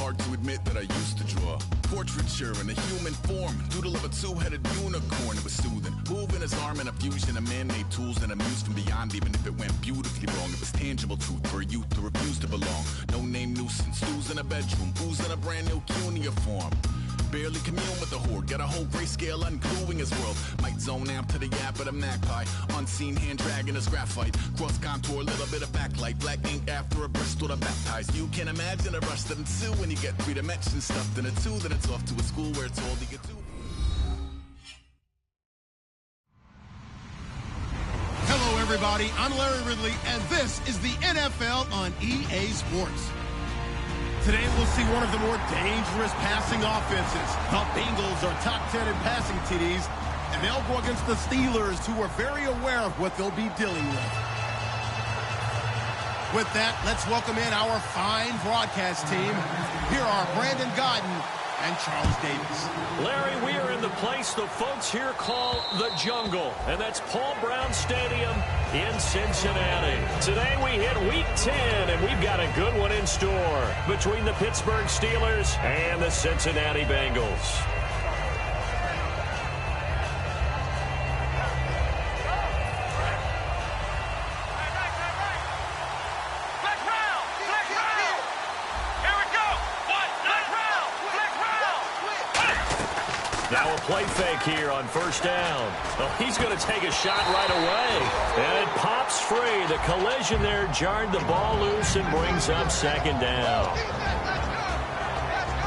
hard to admit that I used to draw portraiture in a human form, doodle of a two-headed unicorn. It was soothing, moving his arm in a fusion of man-made tools and a muse from beyond. Even if it went beautifully wrong, it was tangible truth for a youth to refuse to belong. No name nuisance, who's in a bedroom, who's in a brand new cuneiform. Barely commune with the horde, got a whole grayscale ungluing his world. Might zone amp to the yap of a magpie, unseen hand dragging his graphite. Cross contour, little bit of backlight, black ink after a Bristol to baptize. You can imagine a rush that ensue when you get 3 dimensions stuffed in a 2. Then it's off to a school where it's all you get to. Hello everybody, I'm Larry Ridley, and this is the NFL on EA Sports. Today we'll see one of the more dangerous passing offenses. The Bengals are top 10 in passing TDs, and they'll go against the Steelers, who are very aware of what they'll be dealing with. With that, let's welcome in our fine broadcast team. Here are Brandon Godden and Charles Davis. Larry, we are in the place the folks here call the jungle, and that's Paul Brown Stadium in Cincinnati. Today we hit Week 10, and we've got a good one in store between the Pittsburgh Steelers and the Cincinnati Bengals. Now a play fake here on first down. Oh, he's going to take a shot right away. And it pops free. The collision there jarred the ball loose and brings up second down.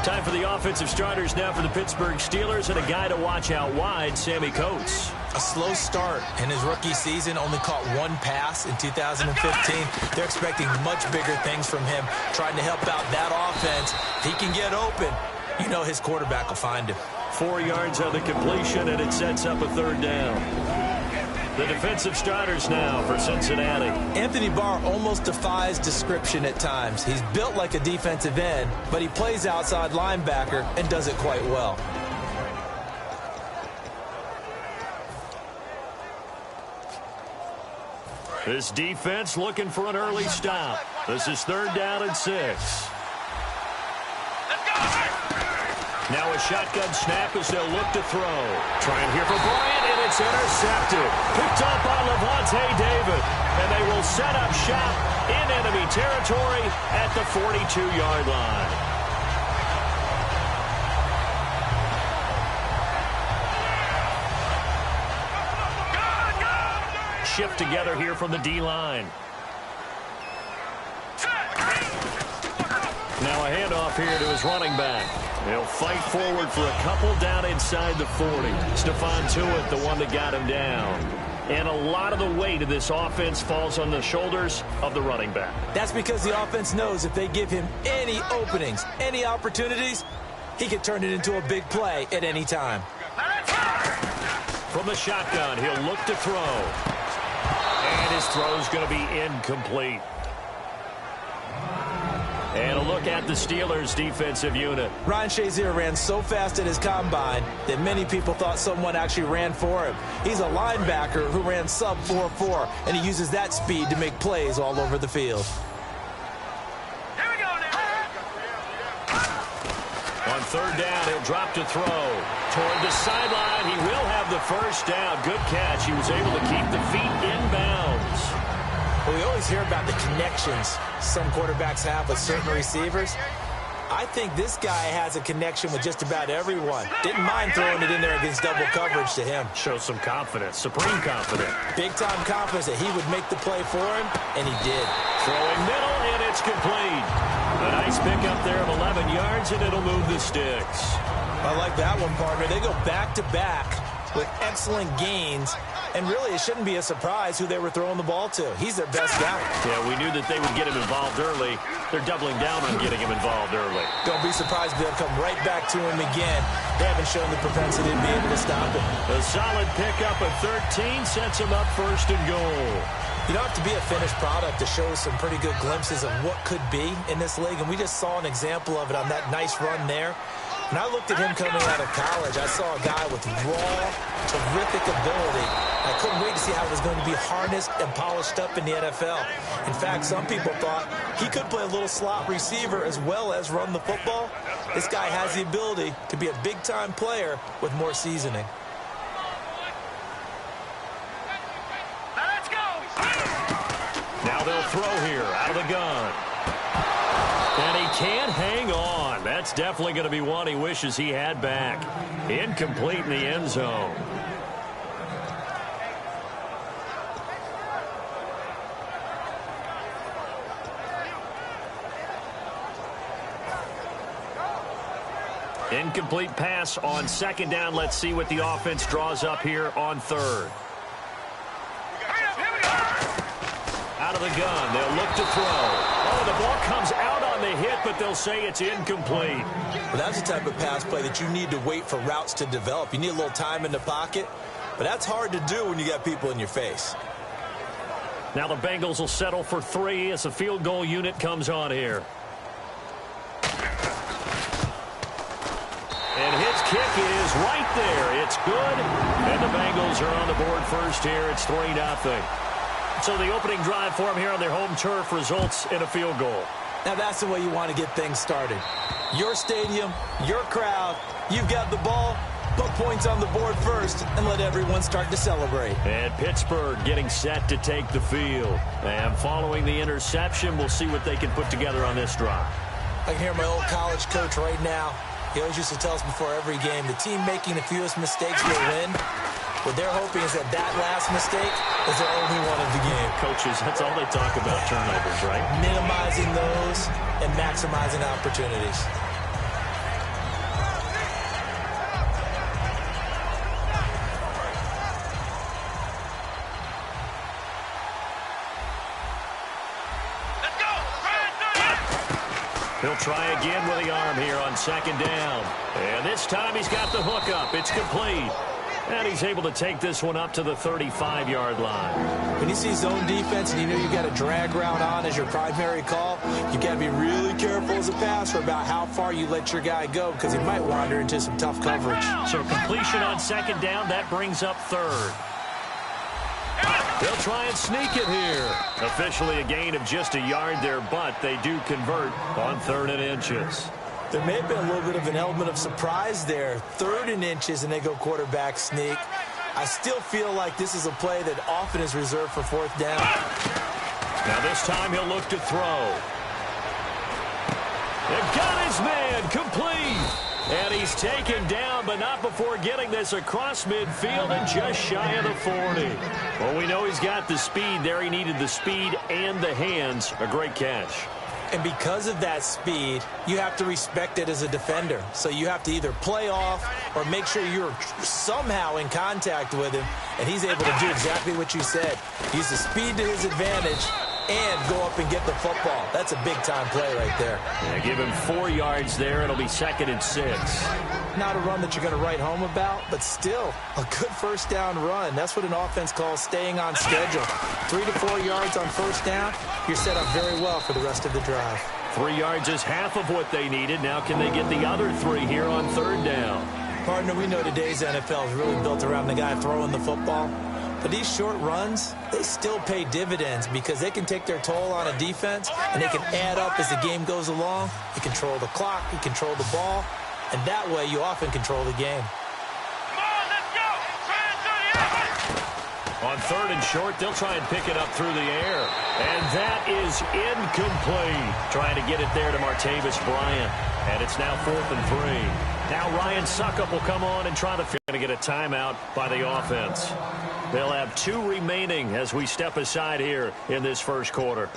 Time for the offensive starters now for the Pittsburgh Steelers, and a guy to watch out wide, Sammy Coates. A slow start in his rookie season, only caught 1 pass in 2015. They're expecting much bigger things from him, trying to help out that offense. If he can get open, you know his quarterback will find him. 4 yards on the completion, and it sets up a third down. The defensive starters now for Cincinnati. Anthony Barr almost defies description at times. He's built like a defensive end, but he plays outside linebacker and does it quite well. This defense looking for an early stop. This is 3rd down and 6. Now a shotgun snap as they'll look to throw. Trying here for Bryant, and it's intercepted. Picked up by Levante David. And they will set up shop in enemy territory at the 42-yard line. Shift together here from the D-line. Now a handoff here to his running back. He'll fight forward for a couple down inside the 40. Stephon Tuitt, the one that got him down. And a lot of the weight of this offense falls on the shoulders of the running back. That's because the offense knows if they give him any openings, any opportunities, he can turn it into a big play at any time. From the shotgun, he'll look to throw. And his throw is going to be incomplete. And a look at the Steelers' defensive unit. Ryan Shazier ran so fast at his combine that many people thought someone actually ran for him. He's a linebacker who ran sub 4.4, and he uses that speed to make plays all over the field. Here we go now. On 3rd down, he'll drop to throw. Toward the sideline, he will have the first down. Good catch. He was able to keep the feet inbounds. Well, we always hear about the connections some quarterbacks have with certain receivers. I think this guy has a connection with just about everyone. Didn't mind throwing it in there against double coverage to him. Shows some confidence, supreme confidence. Big-time confidence that he would make the play for him, and he did. Throwing middle, and it's complete. A nice pickup there of 11 yards, and it'll move the sticks. I like that one, partner. They go back-to-back with excellent gains. And really, it shouldn't be a surprise who they were throwing the ball to. He's their best guy. Yeah, we knew that they would get him involved early. They're doubling down on getting him involved early. Don't be surprised if they'll come right back to him again. They haven't shown the propensity to be able to stop him. A solid pickup of 13 sets him up 1st and goal. You don't have to be a finished product to show some pretty good glimpses of what could be in this league. And we just saw an example of it on that nice run there. When I looked at him coming out of college, I saw a guy with raw, terrific ability. I couldn't wait to see how it was going to be harnessed and polished up in the NFL. In fact, some people thought he could play a little slot receiver as well as run the football. This guy has the ability to be a big-time player with more seasoning. Let's go. Now they'll throw here out of the gun. And he can't hang on. That's definitely going to be one he wishes he had back. Incomplete in the end zone. Incomplete pass on second down. Let's see what the offense draws up here on third. Out of the gun. They'll look to throw. Oh, the ball comes out on the hit, but they'll say it's incomplete. Well, that's the type of pass play that you need to wait for routes to develop. You need a little time in the pocket, but that's hard to do when you got people in your face. Now the Bengals will settle for 3 as the field goal unit comes on here. And his kick is right there. It's good. And the Bengals are on the board first here. It's 3-0. So the opening drive for them here on their home turf results in a field goal. Now that's the way you want to get things started. Your stadium, your crowd, you've got the ball, put points on the board first and let everyone start to celebrate. And Pittsburgh getting set to take the field. And following the interception, we'll see what they can put together on this drive. I can hear my old college coach right now. He always used to tell us before every game, the team making the fewest mistakes will win. What they're hoping is that last mistake is their only one of the game. Coaches, that's all they talk about, turnovers, right? Minimizing those and maximizing opportunities. He'll try again with the arm here on second down. And this time he's got the hook up. It's complete. And he's able to take this one up to the 35-yard line. When you see zone defense and you know you've got a drag route on as your primary call, you've got to be really careful as a passer about how far you let your guy go because he might wander into some tough coverage. So completion on second down, that brings up third. They'll try and sneak it here. Officially a gain of just a yard there, but they do convert on 3rd and inches. There may have been a little bit of an element of surprise there. 3rd and inches, and they go quarterback sneak. I still feel like this is a play that often is reserved for 4th down. Now this time he'll look to throw. They've got his man complete. And he's taken down, but not before getting this across midfield and just shy of the 40. Well, we know he's got the speed there. He needed the speed and the hands. A great catch. And because of that speed, you have to respect it as a defender. So you have to either play off or make sure you're somehow in contact with him. And he's able to do exactly what you said. Use the speed to his advantage and go up and get the football. That's a big-time play right there. Yeah, give him 4 yards there. It'll be 2nd and 6. Not a run that you're going to write home about, but still a good first down run. That's what an offense calls staying on schedule. 3 to 4 yards on first down, you're set up very well for the rest of the drive. 3 yards is half of what they needed. Now can they get the other 3 here on 3rd down? Partner, we know today's NFL is really built around the guy throwing the football. But these short runs, they still pay dividends because they can take their toll on a defense and they can add up as the game goes along. You control the clock, you control the ball, and that way you often control the game. Come on, let's go. On 3rd and short, they'll try and pick it up through the air. And that is incomplete. Trying to get it there to Martavis Bryant. And it's now 4th and 3. Now Ryan Suckup will come on and try to get a timeout by the offense. They'll have 2 remaining as we step aside here in this first quarter.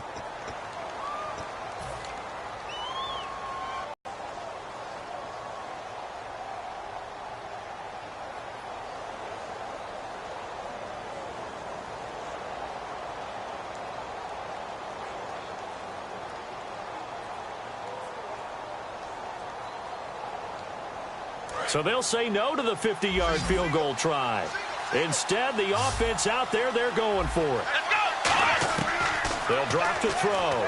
So they'll say no to the 50-yard field goal try. Instead, the offense out there, they're going for it. They'll drop to throw.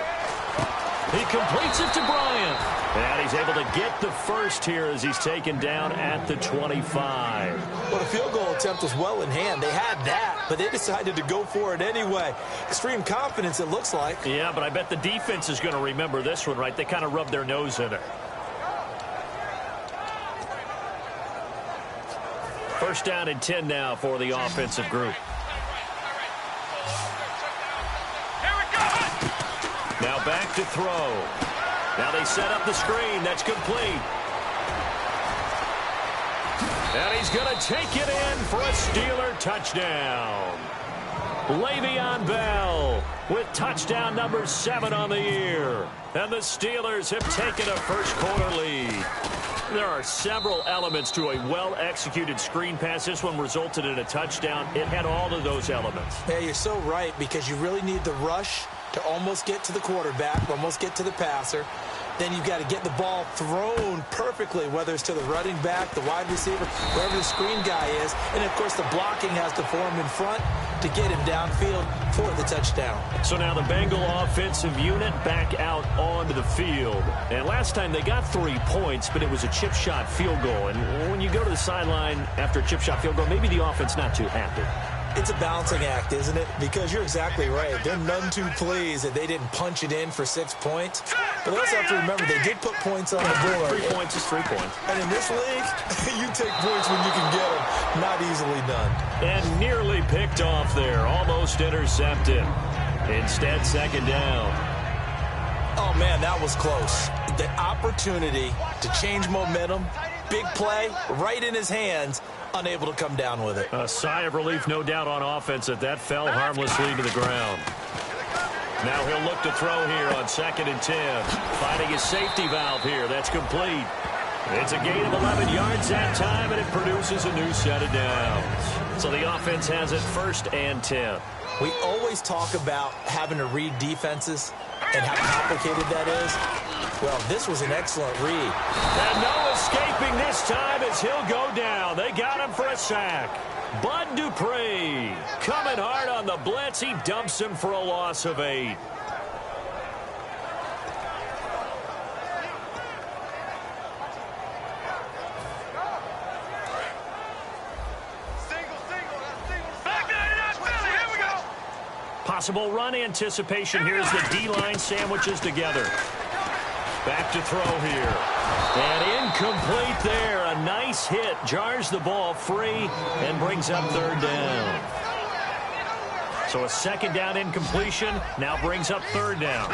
He completes it to Bryant. And he's able to get the first here as he's taken down at the 25. Well, the field goal attempt was well in hand. They had that, but they decided to go for it anyway. Extreme confidence, it looks like. Yeah, but I bet the defense is going to remember this one, right? They kind of rubbed their nose in it. First down and 10 now for the offensive group. Now back to throw. Now they set up the screen. That's complete. And he's going to take it in for a Steeler touchdown. Le'Veon Bell with touchdown number 7 on the year. And the Steelers have taken a first-quarter lead. There are several elements to a well-executed screen pass. This one resulted in a touchdown. It had all of those elements. Yeah, you're so right, because you really need the rush to almost get to the quarterback, almost get to the passer. Then you've got to get the ball thrown perfectly, whether it's to the running back, the wide receiver, wherever the screen guy is. And, of course, the blocking has to form in front to get him downfield for the touchdown. So now the Bengal offensive unit back out onto the field. And last time they got 3 points, but it was a chip shot field goal. And when you go to the sideline after a chip shot field goal, maybe the offense not too happy. It's a balancing act, isn't it? Because you're exactly right. They're none too pleased that they didn't punch it in for 6 points. But they also have to remember they did put points on the board. 3 points is 3 points. And in this league, you take points when you can get them. Not easily done. And nearly picked off there. Almost intercepted. Instead, second down. Oh, man, that was close. The opportunity to change momentum, big play, right in his hands, unable to come down with it. A sigh of relief, no doubt, on offense that fell harmlessly to the ground. Now he'll look to throw here on 2nd and 10. Finding his safety valve here. That's complete. It's a gain of 11 yards that time, and it produces a new set of downs. So the offense has it 1st and 10. We always talk about having to read defenses and how complicated that is. Well, this was an excellent read. And no escaping this time as he'll go down. They got him for a sack. Bud Dupree coming hard on the blitz. He dumps him for a loss of 8. Possible run anticipation. Here's the D-line sandwiches together. Back to throw here. And incomplete there. A nice hit. Jars the ball free and brings up 3rd down. So a 2nd down incompletion now brings up 3rd down.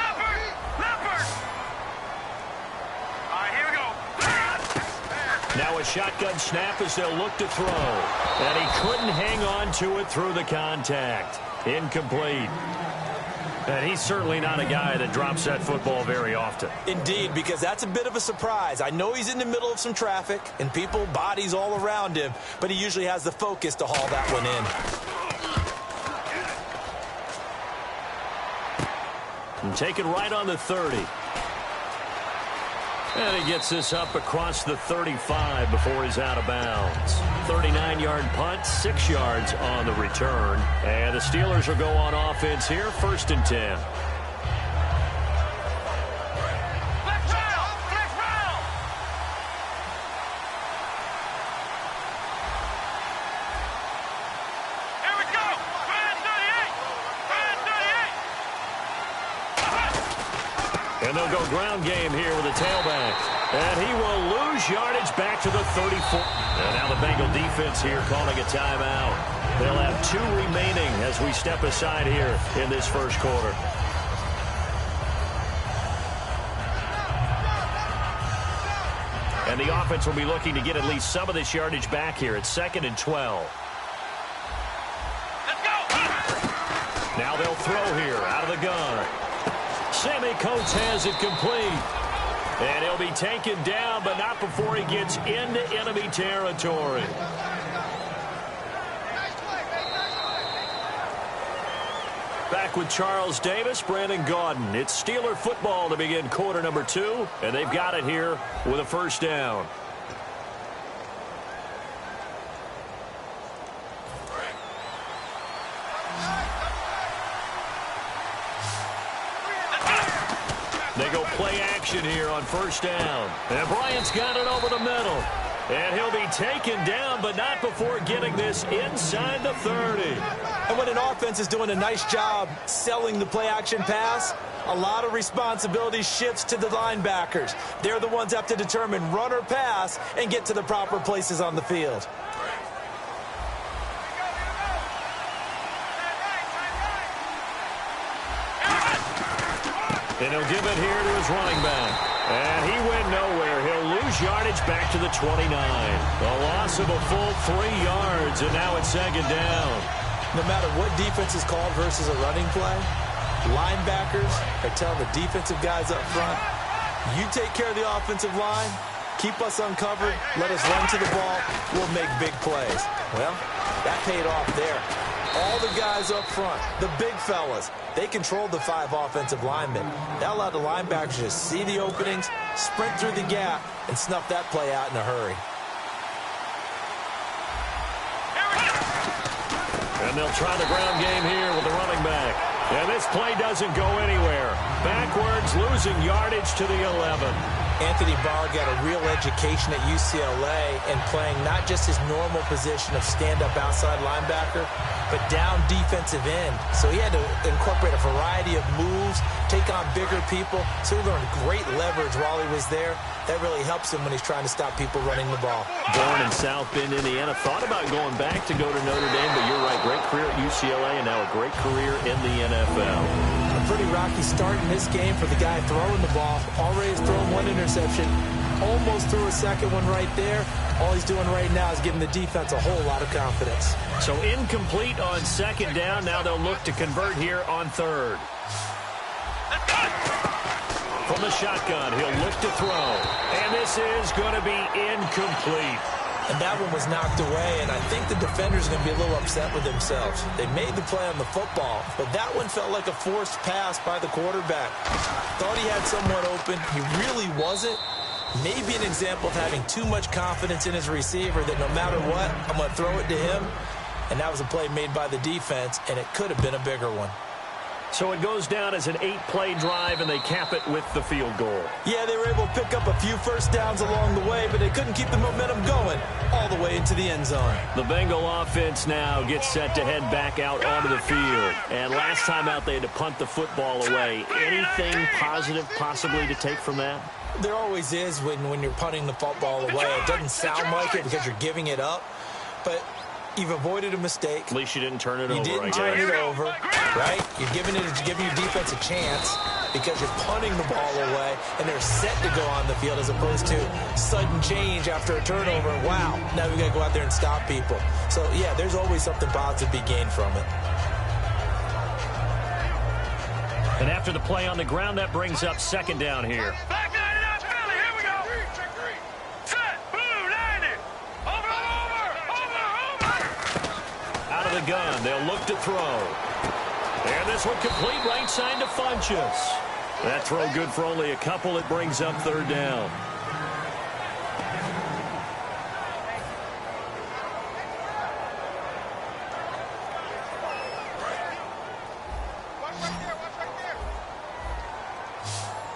Now a shotgun snap as they'll look to throw. And he couldn't hang on to it through the contact. Incomplete. And he's certainly not a guy that drops that football very often. Indeed, because that's a bit of a surprise. I know he's in the middle of some traffic and people, bodies all around him, but he usually has the focus to haul that one in. And taken right on the 30. And he gets this up across the 35 before he's out of bounds. 39-yard punt, 6 yards on the return. And the Steelers will go on offense here, 1st and 10. And they'll go ground game here with a tailback. And he will lose yardage back to the 34. And now the Bengal defense here calling a timeout. They'll have 2 remaining as we step aside here in this first quarter. And the offense will be looking to get at least some of this yardage back here. It's 2nd and 12. Let's go! Now they'll throw here out of the gun. Sammy Coates has it complete. And he'll be taken down, but not before he gets into enemy territory. Back with Charles Davis, Brandon Gaudin. It's Steeler football to begin quarter number 2, and they've got it here with a 1st down. They go play action here on first down. And Bryant's got it over the middle. And he'll be taken down, but not before getting this inside the 30. And when an offense is doing a nice job selling the play-action pass, a lot of responsibility shifts to the linebackers. They're the ones that have to determine run or pass and get to the proper places on the field. And he'll give it here to his running back. And he went nowhere. He'll lose yardage back to the 29. A loss of a full 3 yards, and now it's second down. No matter what defense is called versus a running play, linebackers are telling the defensive guys up front, you take care of the offensive line, keep us uncovered, let us run to the ball, we'll make big plays. Well, that paid off there. All the guys up front, the big fellas, they controlled the 5 offensive linemen. That allowed the linebackers to see the openings, sprint through the gap, and snuff that play out in a hurry. And they'll try the ground game here with the running back. And this play doesn't go anywhere. Backwards, losing yardage to the 11. Anthony Barr got a real education at UCLA and playing not just his normal position of stand-up outside linebacker, but down defensive end. So he had to incorporate a variety of moves, take on bigger people. So he learned great leverage while he was there. That really helps him when he's trying to stop people running the ball. Born in South Bend, Indiana. Thought about going back to go to Notre Dame, but you're right. Great career at UCLA and now a great career in the NFL. A pretty rocky start in this game for the guy throwing the ball. Already has thrown 1 interception. Almost threw a second one right there. All he's doing right now is giving the defense a whole lot of confidence. So incomplete on second down. Now they'll look to convert here on third. From the shotgun, he'll look to throw. And this is going to be incomplete. And that one was knocked away, and I think the defenders are going to be a little upset with themselves. They made the play on the football, but that one felt like a forced pass by the quarterback. Thought he had someone open. He really wasn't. Maybe an example of having too much confidence in his receiver that no matter what, I'm going to throw it to him. And that was a play made by the defense, and it could have been a bigger one. So it goes down as an 8-play drive, and they cap it with the field goal. Yeah, they were able to pick up a few first downs along the way, but they couldn't keep the momentum going all the way into the end zone. The Bengal offense now gets set to head back out onto the field. And last time out, they had to punt the football away. Anything positive possibly to take from that? There always is when you're punting the football away. It doesn't sound like it because you're giving it up, but you've avoided a mistake. At least you didn't turn it over. You didn't turn it over, right? You're giving your defense a chance because you're punting the ball away, and they're set to go on the field as opposed to sudden change after a turnover. Wow, now we got to go out there and stop people. So, yeah, there's always something positive to be gained from it. And after the play on the ground, that brings up second down here. The gun. They'll look to throw. And this one complete right side to Funchess. That throw good for only a couple. It brings up third down.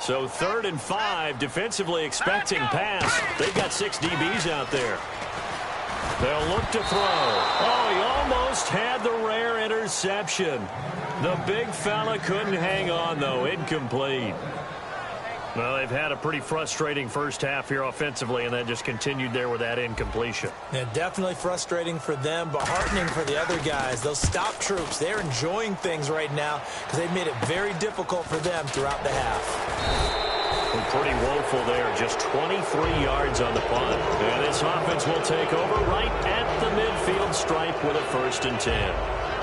So 3rd and 5, defensively expecting pass. They've got 6 DBs out there. They'll look to throw. Oh, he almost had the rare interception. The big fella couldn't hang on, though. Incomplete. Well, they've had a pretty frustrating first half here offensively, and then just continued there with that incompletion. Yeah, definitely frustrating for them, but heartening for the other guys. Those stop troops, they're enjoying things right now because they've made it very difficult for them throughout the half. Pretty woeful there, just 23 yards on the punt. And this offense will take over right at the midfield stripe with a 1st and 10.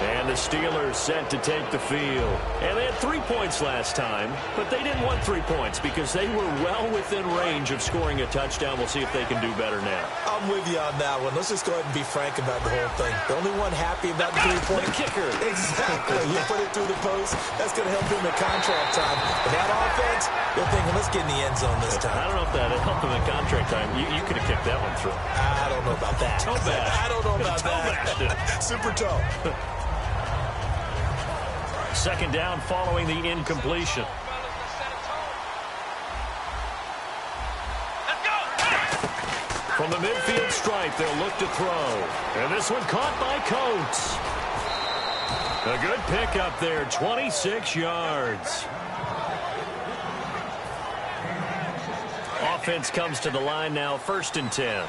And the Steelers set to take the field. And they had 3 points last time, but they didn't want 3 points because they were well within range of scoring a touchdown. We'll see if they can do better now. I'm with you on that one. Let's just go ahead and be frank about the whole thing. The only one happy about the 3-point kicker. Exactly. You put it through the post. That's going to help him in contract time. But that offense, they're thinking, let's get in the end zone this time. I don't know if that helped him in contract time. You could have kicked that one through. I don't know about that. Toe bash. I don't know about that. Super toe. Second down following the incompletion. From the midfield stripe, they'll look to throw. And this one caught by Coates. A good pickup there, 26 yards. Offense comes to the line now, 1st and 10.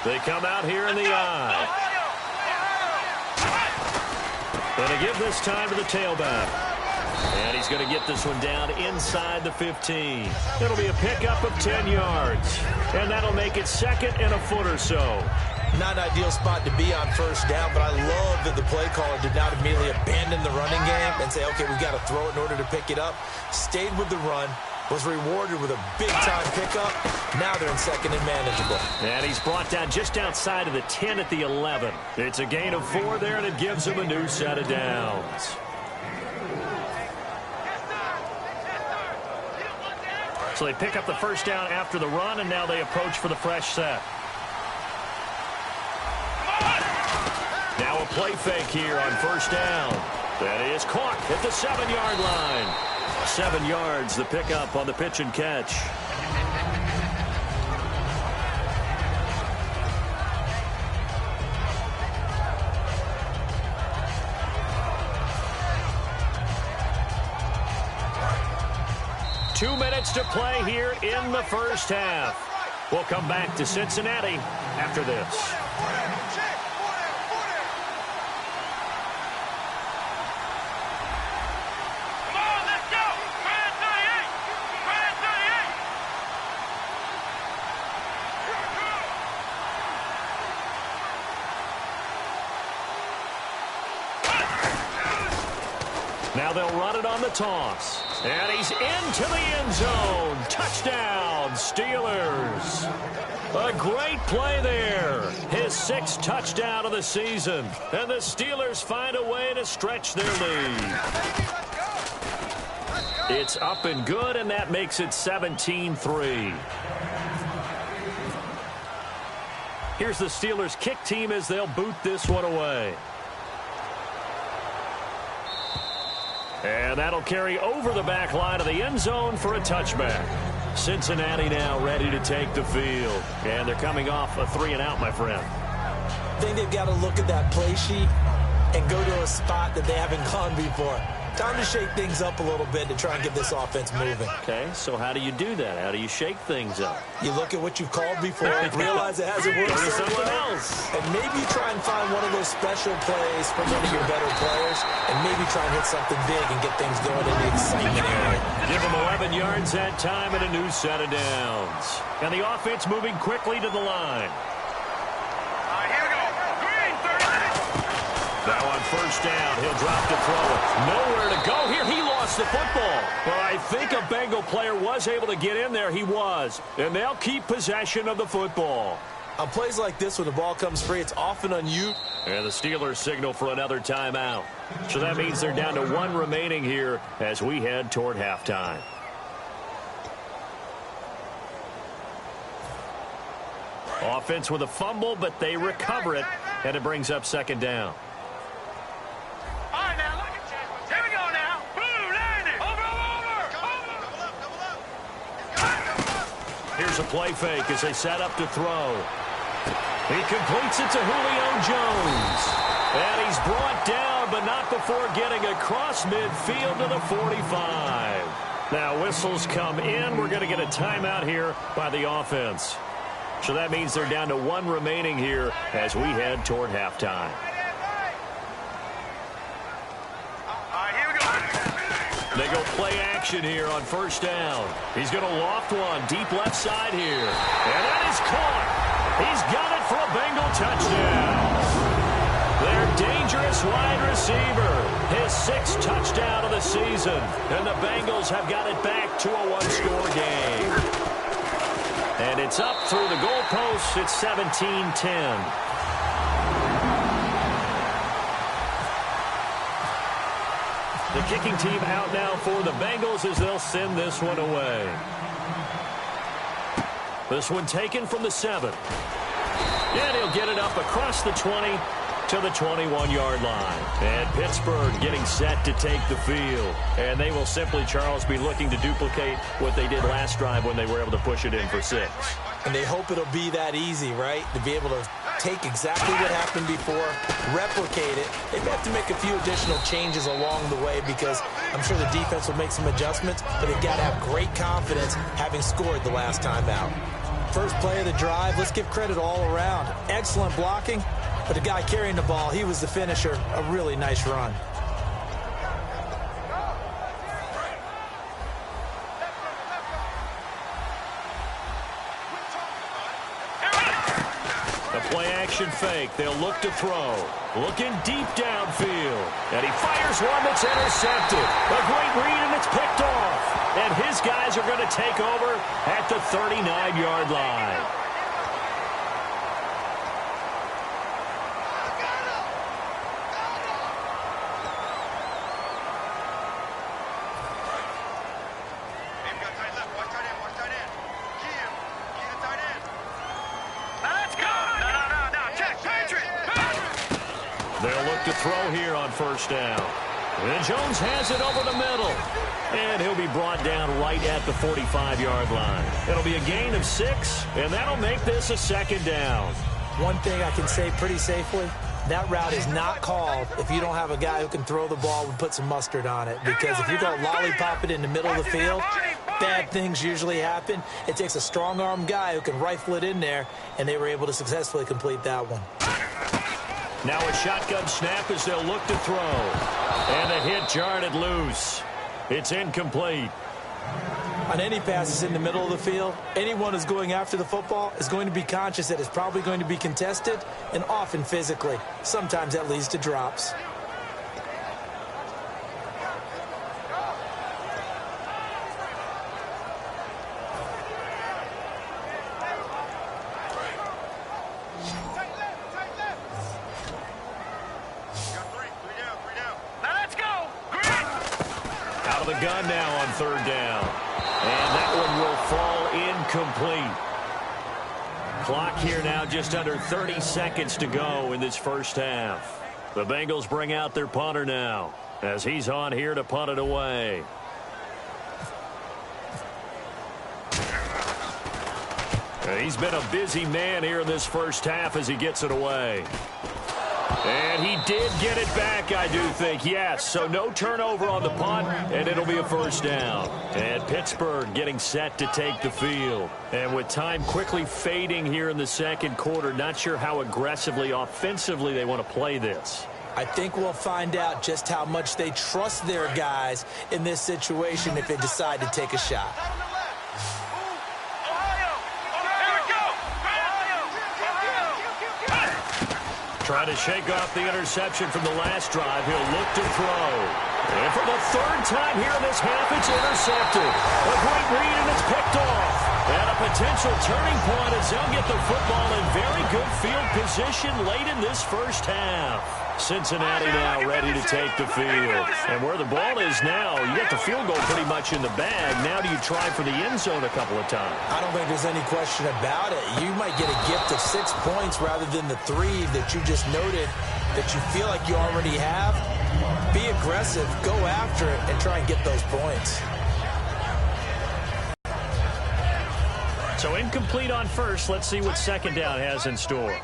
They come out here in the I. Going to give this time to the tailback. And he's going to get this one down inside the 15. It'll be a pickup of 10 yards. And that'll make it 2nd and a foot or so. Not an ideal spot to be on 1st down, but I love that the play caller did not immediately abandon the running game and say, okay, we got to throw it in order to pick it up. Stayed with the run, was rewarded with a big-time pickup. Now they're in 2nd and manageable. And he's brought down just outside of the 10 at the 11. It's a gain of 4 there, and it gives him a new set of downs. So they pick up the 1st down after the run, and now they approach for the fresh set. Now a play fake here on 1st down. That is caught at the 7-yard line. 7 yards, the pickup on the pitch and catch. Two minutes to play here in the 1st half. We'll come back to Cincinnati after this. Now they'll run it on the toss. And he's into the end zone. Touchdown, Steelers. A great play there. His 6th touchdown of the season. And the Steelers find a way to stretch their lead. It's up and good, and that makes it 17-3. Here's the Steelers kick team as they'll boot this one away. And that'll carry over the back line of the end zone for a touchback. Cincinnati now ready to take the field. And they're coming off a 3-and-out, my friend. I think they've got to look at that play sheet and go to a spot that they haven't gone before. Time to shake things up a little bit to try and get this offense moving. Okay, so how do you do that? How do you shake things up? You look at what you've called before, realize it hasn't worked so something well, else. and maybe try and find one of those special plays from one of your better players, and maybe try and hit something big and get things going in the excitement area. Give them 11 yards that time and a new set of downs. And the offense moving quickly to the line. Now on 1st down, he'll drop to throw it. Nowhere to go here. He lost the football. Well, I think a Bengal player was able to get in there. He was. And they'll keep possession of the football. On plays like this, when the ball comes free, it's often on you. And the Steelers signal for another timeout. So that means they're down to 1 remaining here as we head toward halftime. Offense with a fumble, but they recover it, and it brings up 2nd down. Here's a play fake as they set up to throw. He completes it to Julio Jones. And he's brought down, but not before getting across midfield to the 45. Now whistles come in. We're going to get a timeout here by the offense. So that means they're down to 1 remaining here as we head toward halftime. They go play action here on 1st down. He's going to loft one deep left side here. And that is caught. He's got it for a Bengal touchdown. Their dangerous wide receiver. His 6th touchdown of the season. And the Bengals have got it back to a 1-score game. And it's up through the goalposts. It's 17-10. The kicking team out now for the Bengals as they'll send this one away. This one taken from the 7. And he'll get it up across the 20 to to the 21-yard line. And Pittsburgh getting set to take the field. And they will simply, Charles, be looking to duplicate what they did last drive when they were able to push it in for 6. And they hope it'll be that easy, right? To be able to take exactly what happened before, replicate it. They may have to make a few additional changes along the way because I'm sure the defense will make some adjustments, but they've got to have great confidence having scored the last time out. First play of the drive, let's give credit all around. Excellent blocking, but the guy carrying the ball, he was the finisher. A really nice run. Play-action fake. They'll look to throw. Looking deep downfield. And he fires one that's intercepted. A great read, and it's picked off. And his guys are going to take over at the 39-yard line. They'll look to throw here on first down. And Jones has it over the middle. And he'll be brought down right at the 45-yard line. It'll be a gain of 6, and that'll make this a second down. One thing I can say pretty safely, that route is not called if you don't have a guy who can throw the ball and put some mustard on it. Because if you go lollipop it in the middle of the field, bad things usually happen. It takes a strong-arm guy who can rifle it in there, and they were able to successfully complete that one. Now a shotgun snap as they'll look to throw. And a hit jarred it loose. It's incomplete. On any passes in the middle of the field, anyone who's going after the football is going to be conscious that it's probably going to be contested, and often physically. Sometimes that leads to drops. The gun now on third down. And that one will fall incomplete. Clock here now just under 30 seconds to go in this first half. The Bengals bring out their punter now as he's on here to punt it away. And he's been a busy man here in this first half as he gets it away. And he did get it back, I do think, yes. So no turnover on the punt, and it'll be a first down. And Pittsburgh getting set to take the field. And with time quickly fading here in the second quarter, not sure how aggressively, offensively they want to play this. I think we'll find out just how much they trust their guys in this situation if they decide to take a shot. Trying to shake off the interception from the last drive. He'll look to throw. And for the third time here in this half, it's intercepted. A great read, and it's picked off. And a potential turning point as they'll get the football in very good field position late in this first half. Cincinnati now ready to take the field. And where the ball is now, you got the field goal pretty much in the bag. Now do you try for the end zone a couple of times? I don't think there's any question about it. You might get a gift of 6 points rather than the 3 that you just noted that you feel like you already have. Be aggressive, go after it, and try and get those points. So incomplete on first. Let's see what second down has in store.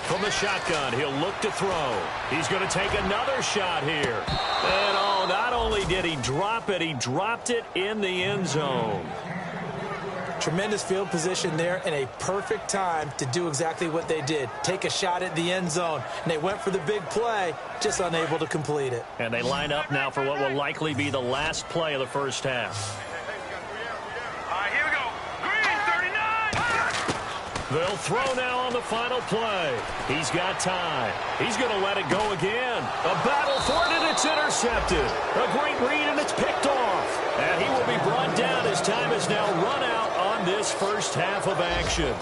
From the shotgun, he'll look to throw. He's going to take another shot here. And oh, not only did he drop it, he dropped it in the end zone. Tremendous field position there and a perfect time to do exactly what they did. Take a shot at the end zone. And they went for the big play, just unable to complete it. And they line up now for what will likely be the last play of the first half. They'll throw now on the final play. He's got time. He's going to let it go again. A battle for it, and it's intercepted. A great read, and it's picked off. And he will be brought down as time is now run out on this first half of action.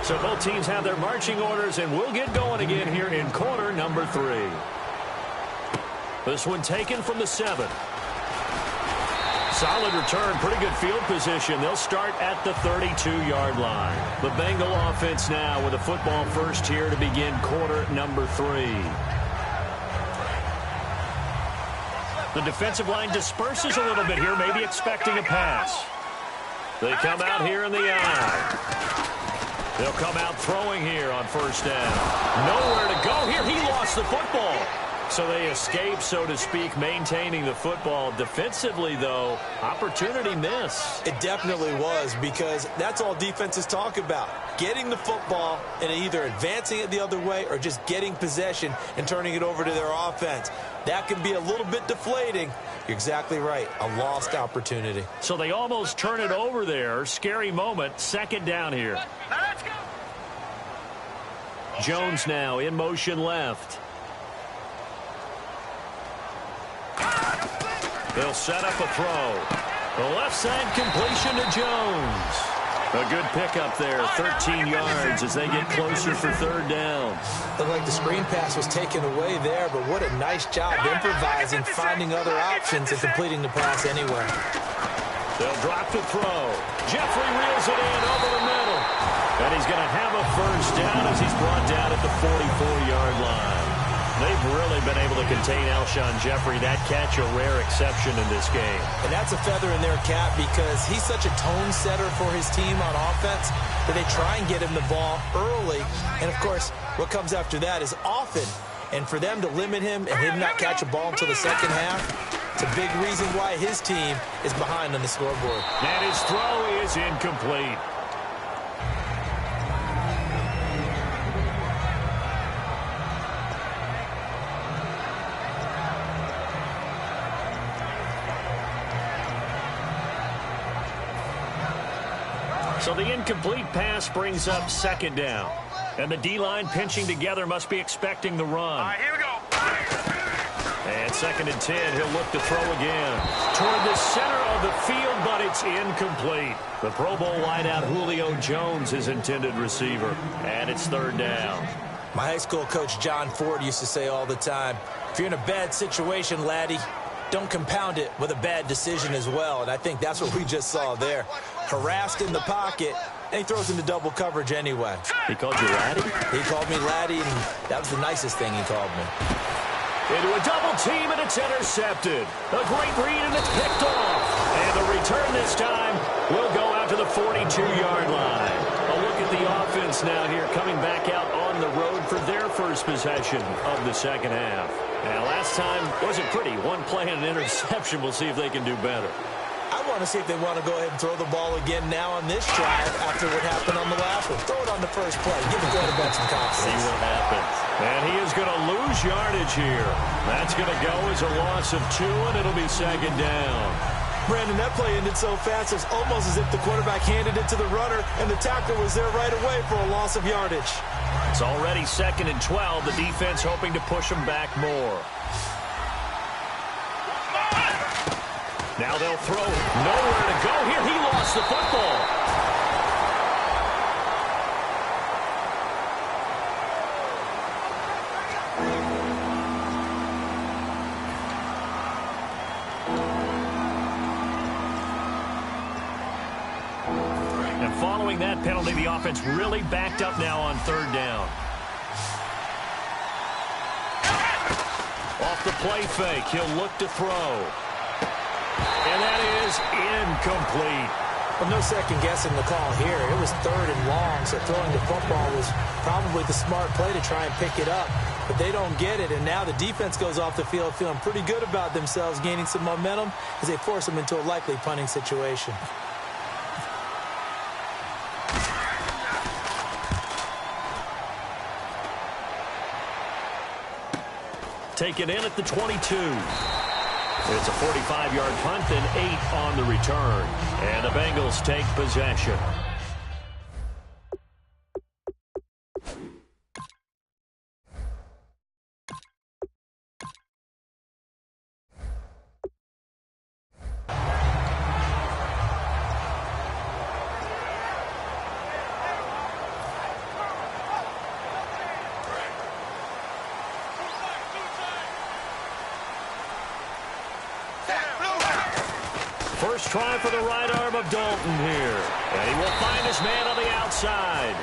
So both teams have their marching orders, and we'll get going again here in quarter number 3. This one taken from the 7. Solid return, pretty good field position. They'll start at the 32-yard line. The Bengal offense now with a football first here to begin quarter number 3. The defensive line disperses a little bit here, maybe expecting a pass. They come out here in the eye. They'll come out throwing here on first down. Nowhere to go here. He lost the football. So they escape, so to speak, maintaining the football. Defensively, though, opportunity miss. It definitely was, because that's all defenses talk about. Getting the football and either advancing it the other way or just getting possession and turning it over to their offense. That can be a little bit deflating. You're exactly right. A lost opportunity. So they almost turn it over there. Scary moment. Second down here. Let's go. Jones now in motion left. They'll set up a throw. The left side completion to Jones. A good pickup there, 13 yards as they get closer for third down. Looked like the screen pass was taken away there, but what a nice job improvising, finding other options, and completing the pass anyway. They'll drop to throw. Jeffrey reels it in over the middle. And he's going to have a first down as he's brought down at the 44-yard line. They've really been able to contain Alshon Jeffrey. That catch a rare exception in this game. And that's a feather in their cap because he's such a tone setter for his team on offense that they try and get him the ball early. And, of course, what comes after that is often. And for them to limit him and him not catch a ball until the second half, it's a big reason why his team is behind on the scoreboard. And his throw is incomplete. So the incomplete pass brings up second down. And the D-line pinching together must be expecting the run. All right, here we go. And second and 10, he'll look to throw again. Toward the center of the field, but it's incomplete. The Pro Bowl wideout Julio Jones, his intended receiver. And it's third down. My high school coach John Ford used to say all the time, if you're in a bad situation, laddie, don't compound it with a bad decision as well. And I think that's what we just saw there. Harassed in the pocket, and he throws into double coverage anyway. He called you laddie? He called me laddie, and that was the nicest thing he called me. Into a double team, and it's intercepted. A great read, and it's picked off. And the return this time will go out to the 42-yard line. A look at the offense now here, coming back out on the road for their first possession of the second half. Now, last time wasn't pretty. One play and an interception. We'll see if they can do better. I want to see if they want to go ahead and throw the ball again now on this drive after what happened on the last one. Throw it on the first play. Give the quarterback some confidence. See what happens. And he is going to lose yardage here. That's going to go as a loss of 2, and it'll be second down. Brandon, that play ended so fast, it's almost as if the quarterback handed it to the runner, and the tackler was there right away for a loss of yardage. It's already second and 12. The defense hoping to push them back more. Now they'll throw. Nowhere to go here. He lost the football. And following that penalty, the offense really backed up now on third down. Off the play fake, he'll look to throw. And that is incomplete. Well, no second guessing the call here. It was third and long, so throwing the football was probably the smart play to try and pick it up. But they don't get it, and now the defense goes off the field feeling pretty good about themselves, gaining some momentum as they force them into a likely punting situation. Taken in at the 22. It's a 45-yard punt and 8 on the return. And the Bengals take possession. First try for the right arm of Dalton here. And he will find his man on the outside.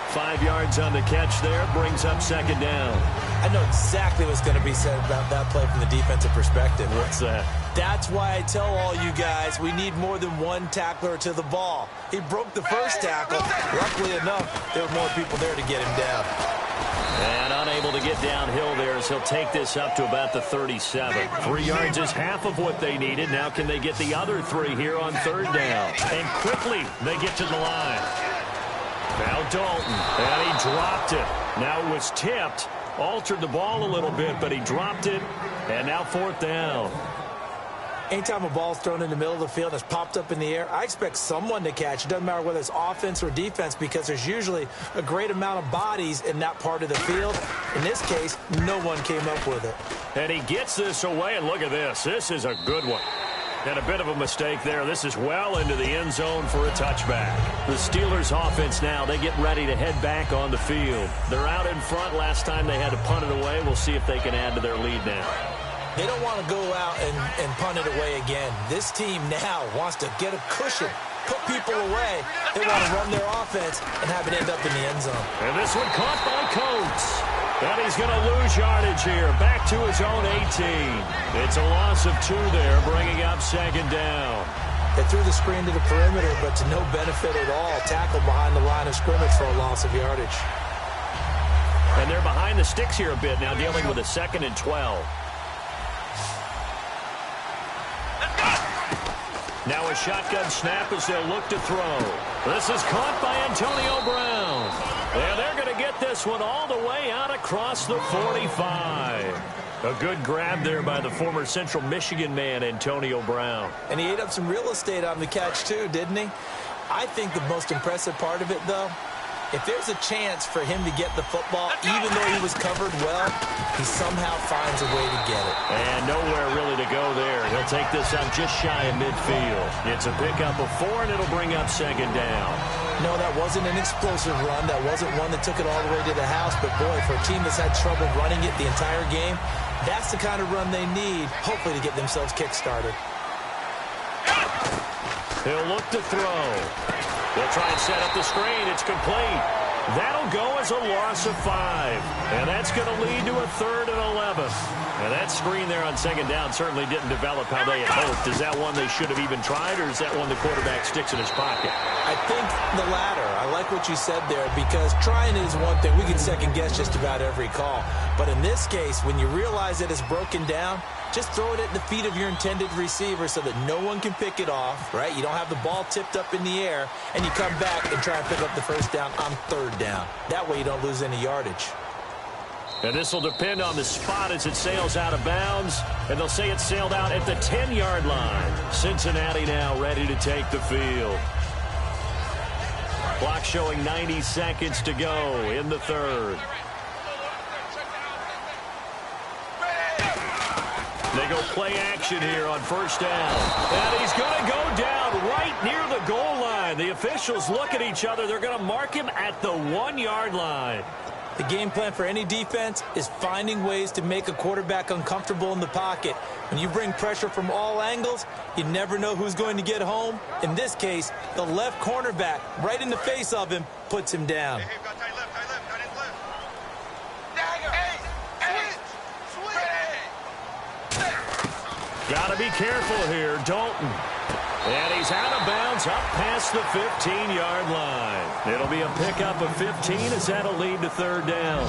5 yards on the catch there. Brings up second down. I know exactly what's going to be said about that play from the defensive perspective. What's that? That's why I tell all you guys we need more than one tackler to the ball. He broke the first tackle. Luckily enough, there were more people there to get him down. And unable to get downhill there as he'll take this up to about the 37. 3 yards is half of what they needed. Now can they get the other 3 here on third down? And quickly they get to the line. Now Dalton, and he dropped it. Now it was tipped, altered the ball a little bit, but he dropped it, and now fourth down. Anytime a ball's thrown in the middle of the field and it's popped up in the air, I expect someone to catch. It doesn't matter whether it's offense or defense because there's usually a great amount of bodies in that part of the field. In this case, no one came up with it. And he gets this away, and look at this. This is a good one. And a bit of a mistake there. This is well into the end zone for a touchback. The Steelers offense now, they get ready to head back on the field. They're out in front. Last time they had to punt it away. We'll see if they can add to their lead now. They don't want to go out and punt it away again. This team now wants to get a cushion, put people away. They want to run their offense and have it end up in the end zone. And this one caught by Coates. And he's going to lose yardage here, back to his own 18. It's a loss of 2 there, bringing up second down. They threw the screen to the perimeter, but to no benefit at all. Tackled behind the line of scrimmage for a loss of yardage. And they're behind the sticks here a bit now, dealing with a 2nd and 12. Now a shotgun snap as they'll look to throw. This is caught by Antonio Brown. And they're going to get this one all the way out across the 45. A good grab there by the former Central Michigan man, Antonio Brown. And he ate up some real estate on the catch, too, didn't he? I think the most impressive part of it, though, if there's a chance for him to get the football, even though he was covered well, he somehow finds a way to get it. And nowhere really to go there. He'll take this up just shy of midfield. It's a pickup of 4, and it'll bring up second down. No, that wasn't an explosive run. That wasn't one that took it all the way to the house. But, boy, for a team that's had trouble running it the entire game, that's the kind of run they need, hopefully, to get themselves kick-started. He'll look to throw. They'll try and set up the screen. It's complete. That'll go as a loss of 5. And that's going to lead to a 3rd and 11. And that screen there on second down certainly didn't develop how they had hoped. Is that one they should have even tried, or is that one the quarterback sticks in his pocket? I think the latter. I like what you said there, because trying is one thing. We can second-guess just about every call. But in this case, when you realize that it's broken down, just throw it at the feet of your intended receiver so that no one can pick it off, right? You don't have the ball tipped up in the air, and you come back and try and pick up the first down on third down. That way you don't lose any yardage. And this will depend on the spot as it sails out of bounds. And they'll say it sailed out at the 10-yard line. Cincinnati now ready to take the field. Clock showing 90 seconds to go in the third. They go play action here on first down. And he's going to go down right near the goal line. The officials look at each other. They're going to mark him at the 1-yard line. The game plan for any defense is finding ways to make a quarterback uncomfortable in the pocket. When you bring pressure from all angles, you never know who's going to get home. In this case, the left cornerback, right in the face of him, puts him down. Got to be careful here, Dalton. And he's out of bounds up past the 15-yard line. It'll be a pickup of 15 as that'll lead to third down.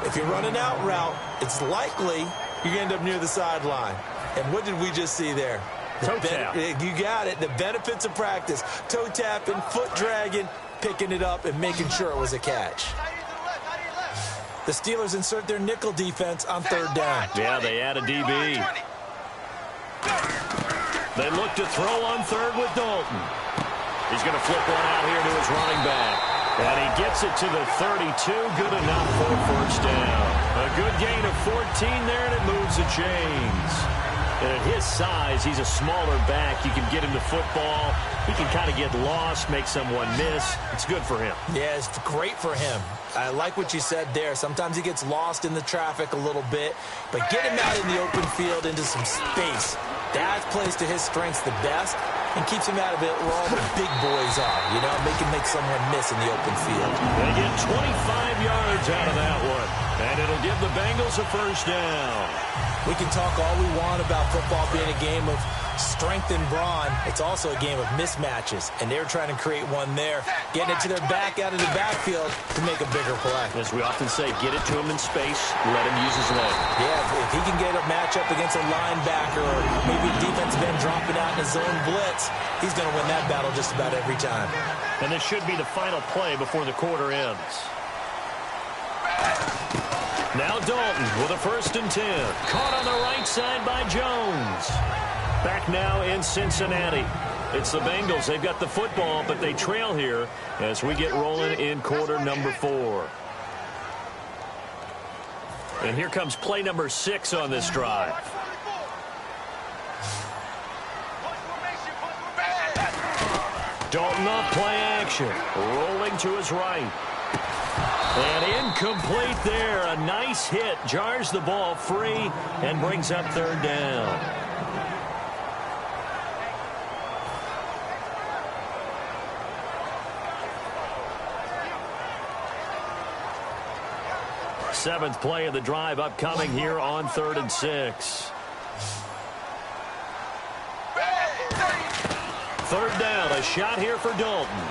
If you're running out route, it's likely you're going to end up near the sideline. And what did we just see there? Toe tap. You got it. The benefits of practice. Toe tapping, foot dragging, picking it up, and making sure it was a catch. The Steelers insert their nickel defense on third down. Yeah, they add a DB. They look to throw on third with Dalton. He's going to flip one out here to his running back. And he gets it to the 32. Good enough for a first down. A good gain of 14 there, and it moves the chains. And at his size, he's a smaller back. You can get him the football. He can kind of get lost, make someone miss. It's good for him. Yeah, it's great for him. I like what you said there. Sometimes he gets lost in the traffic a little bit, but get him out in the open field into some space. That plays to his strengths the best, and keeps him out of it where all the big boys are, you know, make someone miss in the open field. They get 25 yards out of that one, and it'll give the Bengals a first down. We can talk all we want about football being a game of strength and brawn. It's also a game of mismatches, and they're trying to create one there, getting it to their back out of the backfield to make a bigger play. As we often say, get it to him in space, let him use his leg. Yeah, if he can get a matchup against a linebacker or maybe a defensive end dropping out in a zone blitz, he's going to win that battle just about every time. And this should be the final play before the quarter ends. Now Dalton with a 1st and 10. Caught on the right side by Jones. Back now in Cincinnati. It's the Bengals. They've got the football, but they trail here as we get rolling in quarter number 4. And here comes play number 6 on this drive. Dalton off play action. Rolling to his right. And incomplete there. A nice hit. Jars the ball free and brings up 3rd down. Seventh play of the drive upcoming here on 3rd and 6. 3rd down. A shot here for Dalton.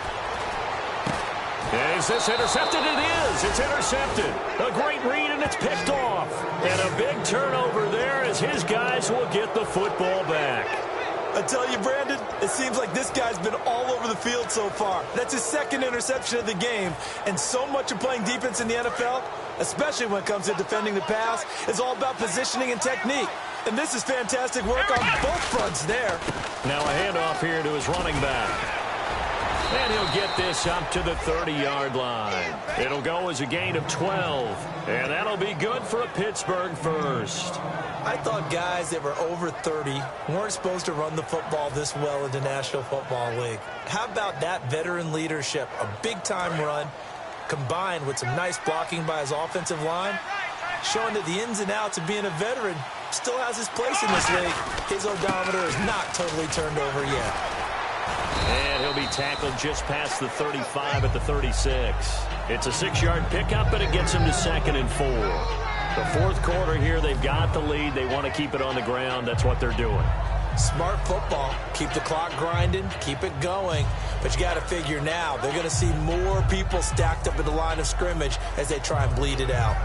Is this intercepted? It is. It's intercepted. A great read, and it's picked off. And a big turnover there as his guys will get the football back. I tell you, Brandon, it seems like this guy's been all over the field so far. That's his 2nd interception of the game. And so much of playing defense in the NFL, especially when it comes to defending the pass, is all about positioning and technique. And this is fantastic work on both fronts there. Now a handoff here to his running back. And he'll get this up to the 30-yard line. It'll go as a gain of 12. And that'll be good for a Pittsburgh first. I thought guys that were over 30 weren't supposed to run the football this well in the National Football League. How about that veteran leadership? A big-time run combined with some nice blocking by his offensive line, showing that the ins and outs of being a veteran still has his place in this league. His odometer is not totally turned over yet. And he'll be tackled just past the 35 at the 36. It's a 6-yard pickup, but it gets him to 2nd and 4. The 4th quarter here, they've got the lead. They want to keep it on the ground. That's what they're doing. Smart football. Keep the clock grinding. Keep it going. But you got to figure now, they're going to see more people stacked up at the line of scrimmage as they try and bleed it out.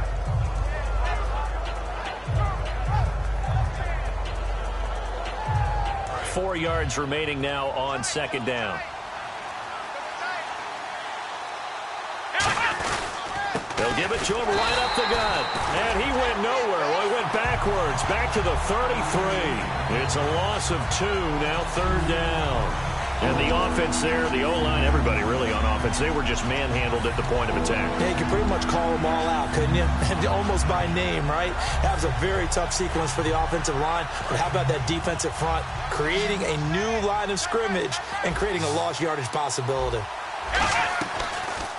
Four yards remaining now on 2nd down. They'll give it to him right up the gut. And he went nowhere. Well, he went backwards, back to the 33. It's a loss of 2, now 3rd down. And the offense there, the O-line, everybody really on offense, they were just manhandled at the point of attack. Yeah, you could pretty much call them all out, couldn't you? And almost by name, right? That was a very tough sequence for the offensive line. But how about that defensive front creating a new line of scrimmage and creating a lost yardage possibility?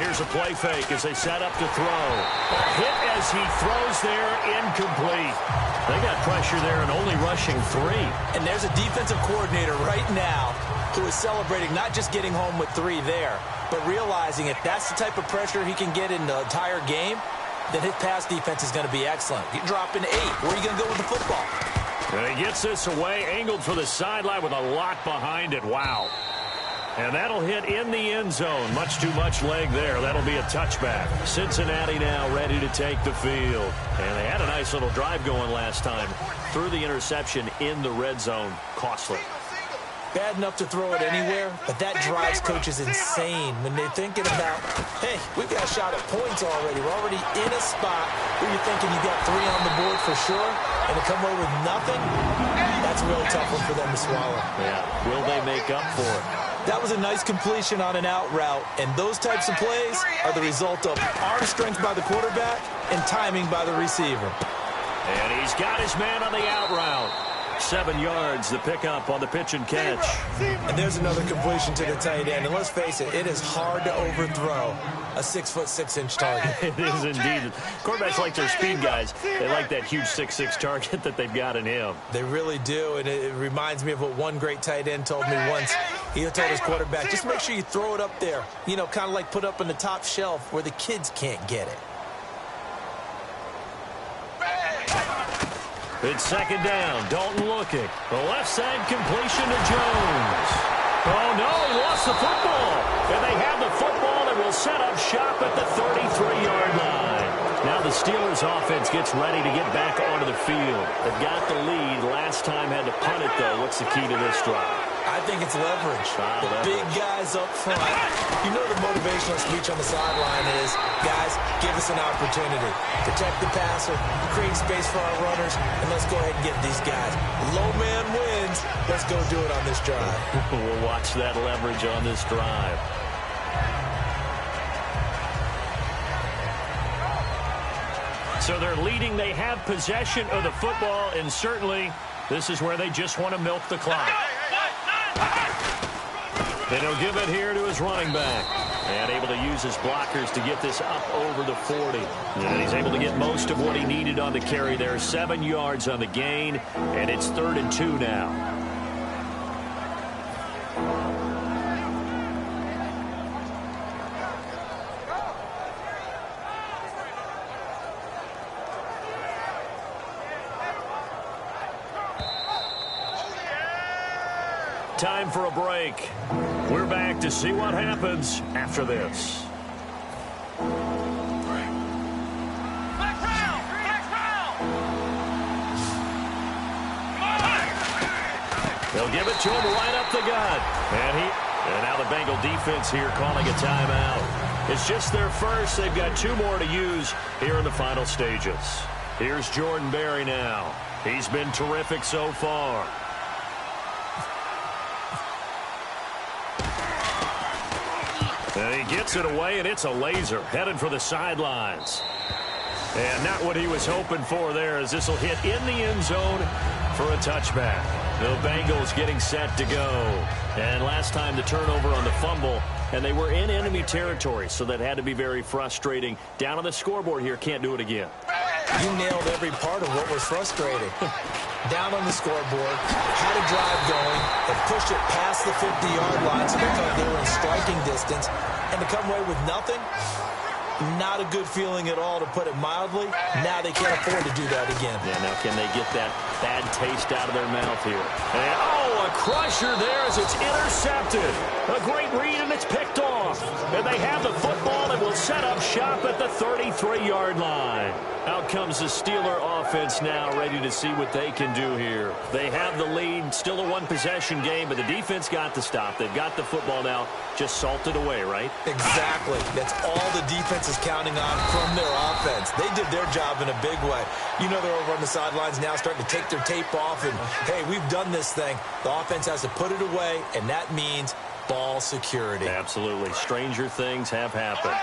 Here's a play fake as they set up to throw. A hit as he throws there, incomplete. They got pressure there and only rushing 3. And there's a defensive coordinator right now who is celebrating not just getting home with 3 there, but realizing if that's the type of pressure he can get in the entire game, then his pass defense is going to be excellent. You drop in 8. Where are you going to go with the football? And he gets this away, angled for the sideline with a lot behind it. Wow. And that'll hit in the end zone. Much too much leg there. That'll be a touchback. Cincinnati now ready to take the field. And they had a nice little drive going last time. Threw the interception in the red zone. Costly. Bad enough to throw it anywhere, but that drives coaches insane when they're thinking about, hey, we've got a shot at points already. We're already in a spot where you're thinking you got 3 on the board for sure, and to come away with nothing, that's a really tough one for them to swallow. Yeah, will they make up for it? That was a nice completion on an out route, and those types of plays are the result of arm strength by the quarterback and timing by the receiver. And he's got his man on the out route. 7 yards, the pickup on the pitch and catch. And there's another completion to the tight end. And let's face it, it is hard to overthrow a 6'6" target. It is indeed. Quarterbacks like their speed guys. They like that huge 6'6" target that they've got in him. They really do, and it reminds me of what one great tight end told me once. He told his quarterback, just make sure you throw it up there. You know, kind of like put up on the top shelf where the kids can't get it. It's second down. Dalton looking. The left side completion to Jones. Oh, no, he lost the football. And they have the football and will set up shop at the 33-yard line. Now the Steelers offense gets ready to get back onto the field. They've got the lead. Last time had to punt it, though. What's the key to this drive? I think it's leverage. The big guys up front. You know the motivational speech on the sideline is, guys, give us an opportunity. Protect the passer, create space for our runners, and let's go ahead and get these guys. Low man wins. Let's go do it on this drive. We'll watch that leverage on this drive. So they're leading. They have possession of the football, and certainly this is where they just want to milk the clock. And he'll give it here to his running back. And able to use his blockers to get this up over the 40. And he's able to get most of what he needed on the carry there. 7 yards on the gain, and it's 3rd and 2 now. Time for a break. We're back to see what happens after this. They'll give it to him right up the gut. And now the Bengal defense here calling a timeout. It's just their first. They've got 2 more to use here in the final stages. Here's Jordan Berry now. He's been terrific so far. And he gets it away, and it's a laser headed for the sidelines. And not what he was hoping for there, as this will hit in the end zone for a touchback. The Bengals getting set to go. And last time the turnover on the fumble, and they were in enemy territory, so that had to be very frustrating. Down on the scoreboard here, can't do it again. You nailed every part of what was frustrating. Down on the scoreboard, had a drive going, and pushed it past the 50-yard line, so they thought they were in striking distance, and to come away with nothing, not a good feeling at all, to put it mildly. Now they can't afford to do that again. Yeah, now can they get that bad taste out of their mouth here? And, oh, a crusher there as it's intercepted. A great read, and it's picked off. And they have the football and will set up shop at the 33-yard line. Out comes the Steeler offense now, ready to see what they can do here. They have the lead, still a one-possession game, but the defense got the stop. They've got the football now, just salted away, right? Exactly. That's all the defense is counting on from their offense. They did their job in a big way. You know, they're over on the sidelines now starting to take their tape off, and, hey, we've done this thing. The offense has to put it away, and that means ball security. Absolutely. Stranger things have happened.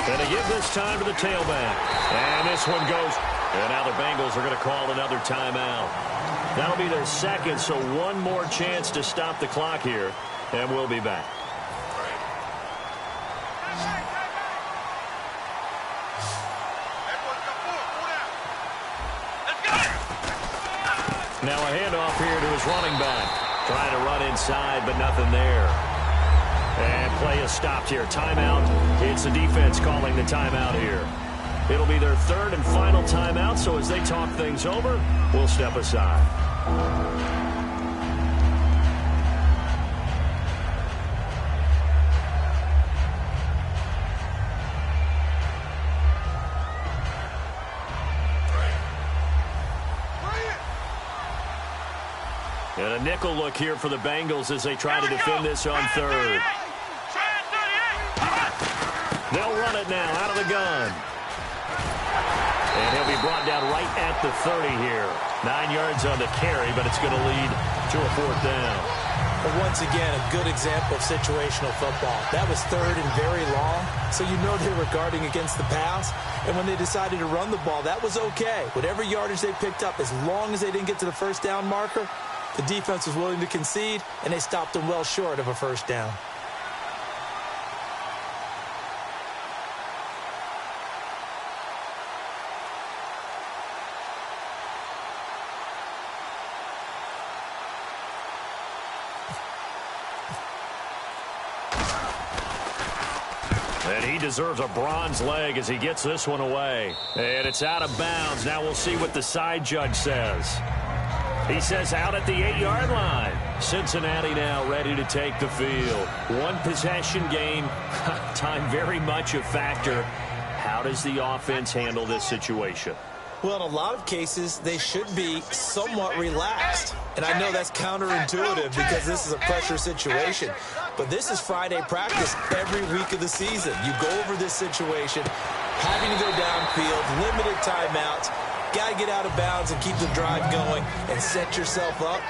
And they give this time to the tailback. And this one goes. And now the Bengals are going to call another timeout. That'll be their second, so one more chance to stop the clock here. And we'll be back. Now a handoff here to his running back. Trying to run inside, but nothing there. And play is stopped here. Timeout. It's the defense calling the timeout here. It'll be their third and final timeout, so as they talk things over, we'll step aside. And a nickel look here for the Bengals as they try to defend this on third. They'll run it now out of the gun. And he'll be brought down right at the 30 here. 9 yards on the carry, but it's going to lead to a 4th down. But once again, a good example of situational football. That was third and very long, so you know they were guarding against the pass. And when they decided to run the ball, that was okay. Whatever yardage they picked up, as long as they didn't get to the first down marker, the defense was willing to concede, and they stopped them well short of a first down. And he deserves a bronze leg as he gets this one away. And it's out of bounds. Now we'll see what the side judge says. He says out at the 8-yard line. Cincinnati now ready to take the field. One possession game. Time very much a factor. How does the offense handle this situation? Well, in a lot of cases, they should be somewhat relaxed. And I know that's counterintuitive because this is a pressure situation. But this is Friday practice every week of the season. You go over this situation, having to go downfield, limited timeouts, got to get out of bounds and keep the drive going and set yourself up.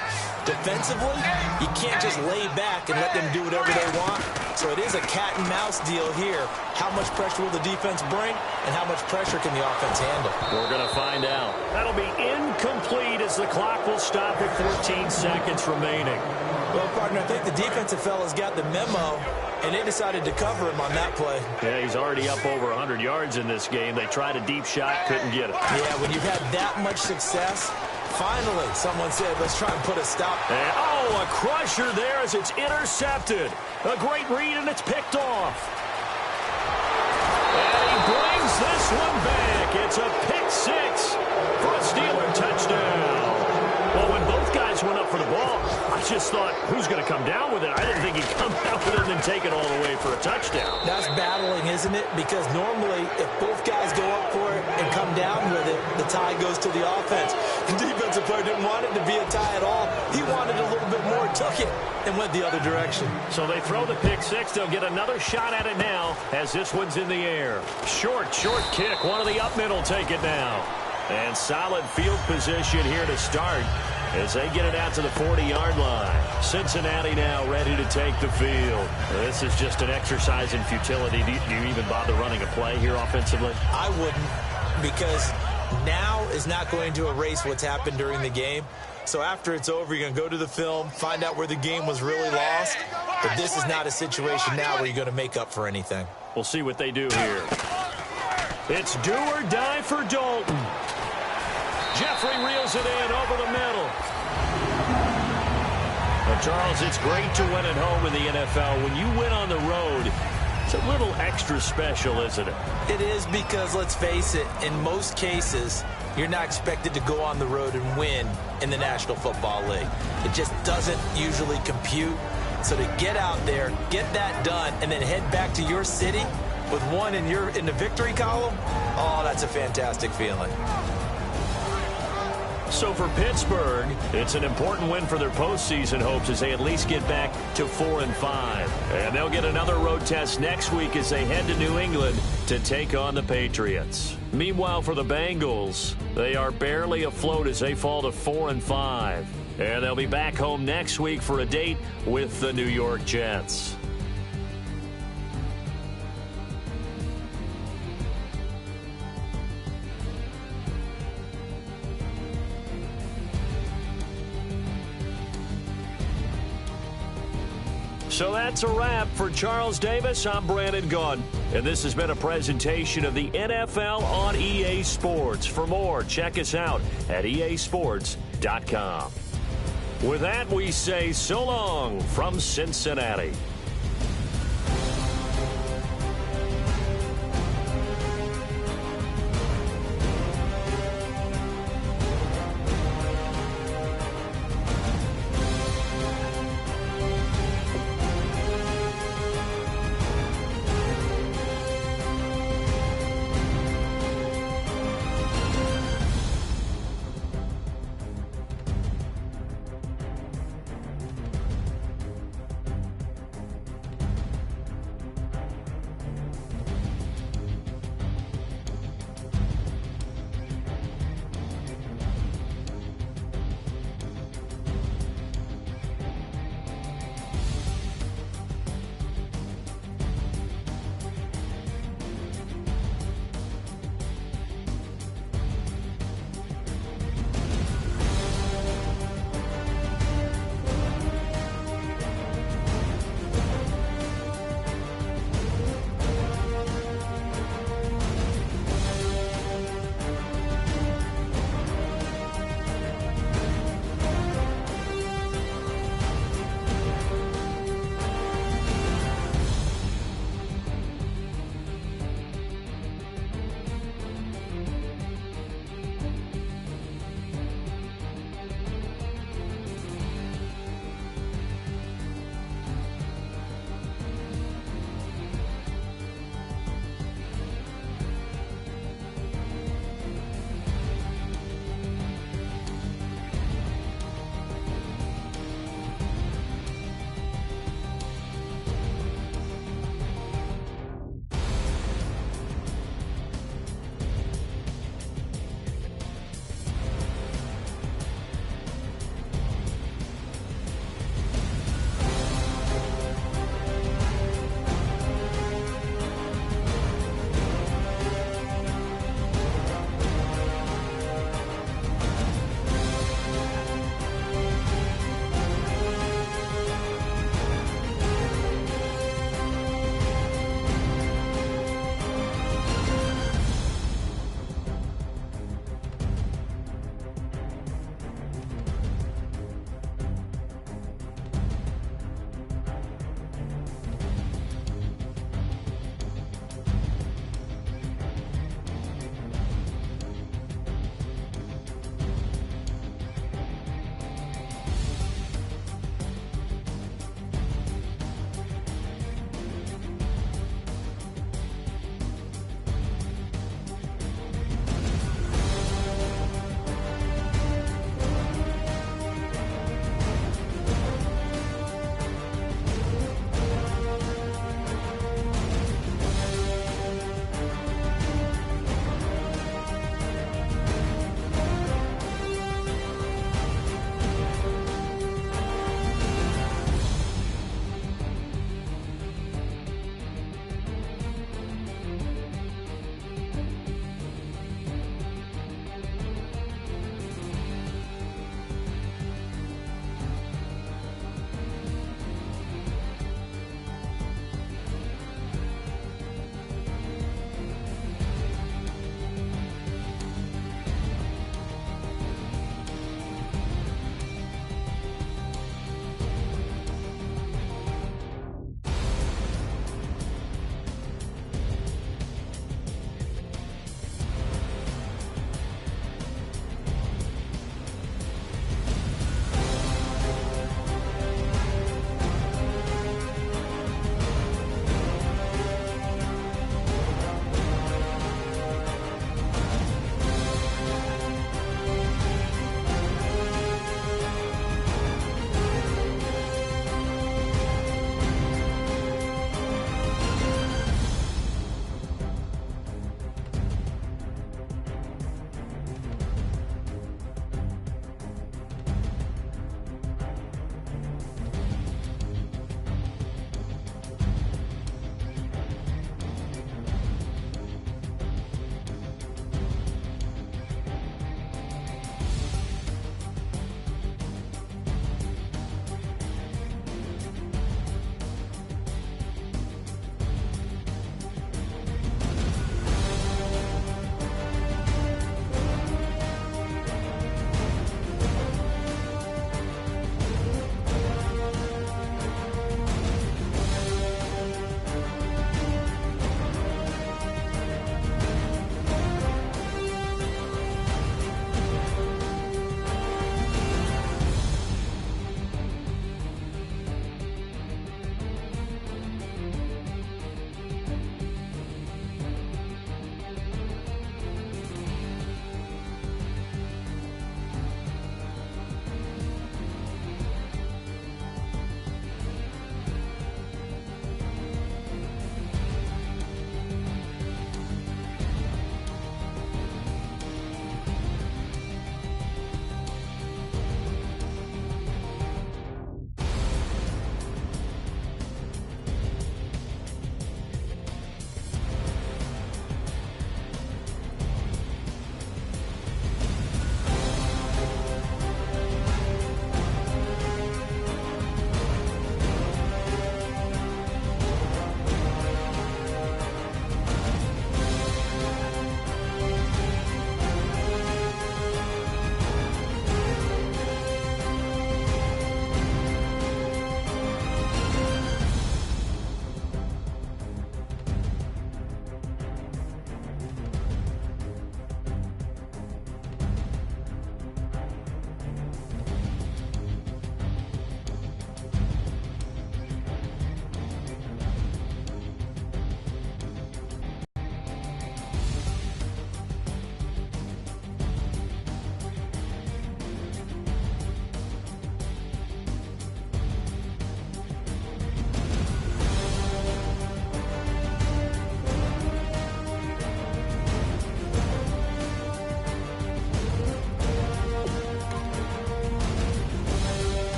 Defensively, you can't just lay back and let them do whatever they want. So it is a cat and mouse deal here. How much pressure will the defense bring, and how much pressure can the offense handle? We're going to find out. That'll be incomplete as the clock will stop at 14 seconds remaining. Well, partner, I think the defensive fellas got the memo, and they decided to cover him on that play. Yeah, he's already up over 100 yards in this game. They tried a deep shot, couldn't get it. Yeah, when you've had that much success, finally someone said, let's try and put a stop. And, oh, a crusher there as it's intercepted. A great read, and it's picked off. And he brings this one back. It's a pick six for a Steeler touchdown. Well, when both guys went up for the ball, I just thought, who's going to come down with it? I didn't think he'd come down with it and then take it all the way for a touchdown. That's battling, isn't it? Because normally, if both guys go up for it and come down with it, the tie goes to the offense. The defensive player didn't want it to be a tie at all. He wanted a little bit more, took it, and went the other direction. So they throw the pick six. They'll get another shot at it now as this one's in the air. Short kick. One of the up middle take it now. And solid field position here to start as they get it out to the 40-yard line. Cincinnati now ready to take the field. This is just an exercise in futility. Do you even bother running a play here offensively? I wouldn't, because now is not going to erase what's happened during the game. So after it's over, you're going to go to the film, find out where the game was really lost. But this is not a situation now where you're going to make up for anything. We'll see what they do here. It's do or die for Dalton. Jeffrey reels it in over the middle. Well, Charles, it's great to win at home in the NFL. When you win on the road, it's a little extra special, isn't it? It is, because, let's face it, in most cases, you're not expected to go on the road and win in the National Football League. It just doesn't usually compute. So to get out there, get that done, and then head back to your city with one in the victory column, oh, that's a fantastic feeling. So for Pittsburgh, it's an important win for their postseason hopes as they at least get back to 4-5. And they'll get another road test next week as they head to New England to take on the Patriots. Meanwhile, for the Bengals, they are barely afloat as they fall to 4-5. And they'll be back home next week for a date with the New York Jets. So that's a wrap. For Charles Davis, I'm Brandon Gaudin. And this has been a presentation of the NFL on EA Sports. For more, check us out at easports.com. With that, we say so long from Cincinnati.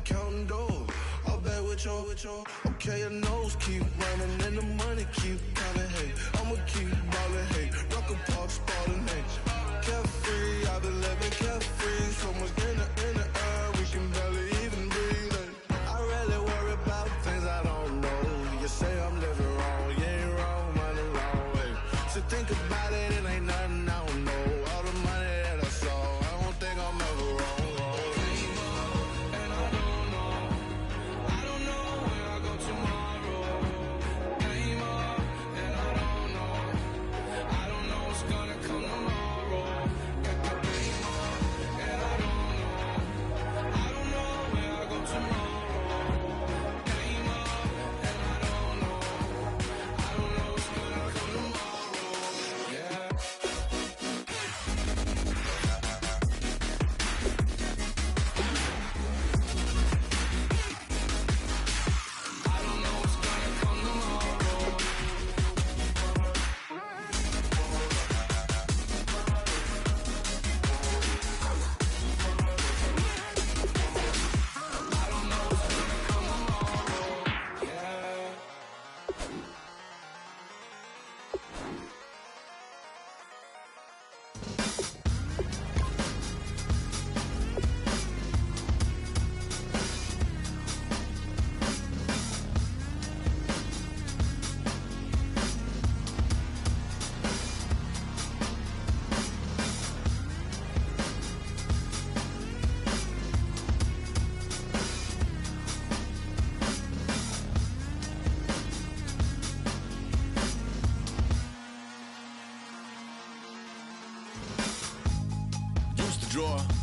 counting dough. All back with your, okay, your nose keep running and the money keep coming, hey. I'ma keep ballin', hey. Rock a park, spallin', hey. Carefree, I've been living carefree. So much in the air, we can barely even breathe, hey. I rarely worry about things I don't know. You say I'm living wrong, you ain't wrong, money long, hey. So think about it, it ain't nothing I don't know. All the money that I saw, I don't think I'm ever wrong.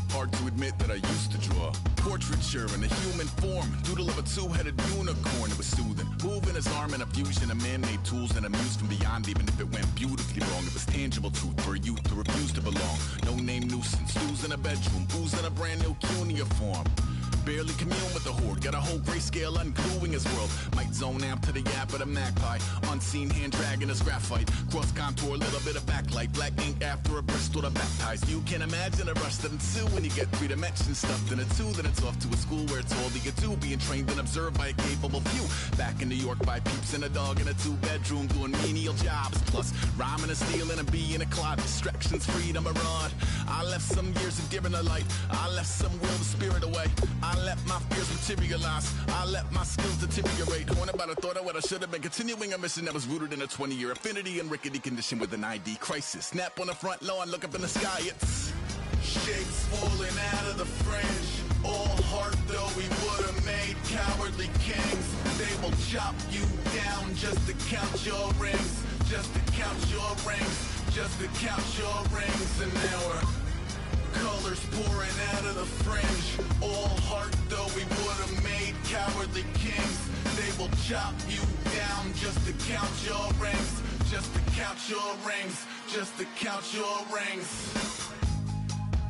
Hard to admit that I used to draw. Portraiture in a human form, doodle of a two-headed unicorn. It was soothing, moving his arm in a fusion of man-made tools and amused from beyond. Even if it went beautifully wrong, it was tangible truth for a youth who refused to belong. No name nuisance, stews in a bedroom, booze in a brand new cuneiform. Barely commune with the horde, got a whole grayscale ungluing his world. Might zone amp to the yap of the magpie, unseen hand dragging his graphite. Cross contour, little bit of backlight, black ink after a Bristol to baptize. You can imagine a rush that ensue when you get 3 dimensions stuffed in a 2. Then it's off to a school where it's all you get to, being trained and observed by a capable few. Back in New York by peeps and a dog in a 2-bedroom doing menial jobs. Plus rhyming and stealing and being a clod, distractions, freedom, a rod. I left some years of giving a light, I left some will the spirit away. I let my fears materialize, I let my skills deteriorate. Haunted by the thought of what I should have been, continuing a mission that was rooted in a 20-year affinity and rickety condition with an ID crisis. Snap on the front lawn, look up in the sky, it's shapes falling out of the fringe. All heart though we would've made cowardly kings. They will chop you down just to count your rings, just to count your rings, just to count your rings. And now we're colors pouring out of the fringe. All heart though we would've made cowardly kings. They will chop you down just to count your rings, just to count your rings, just to count your rings.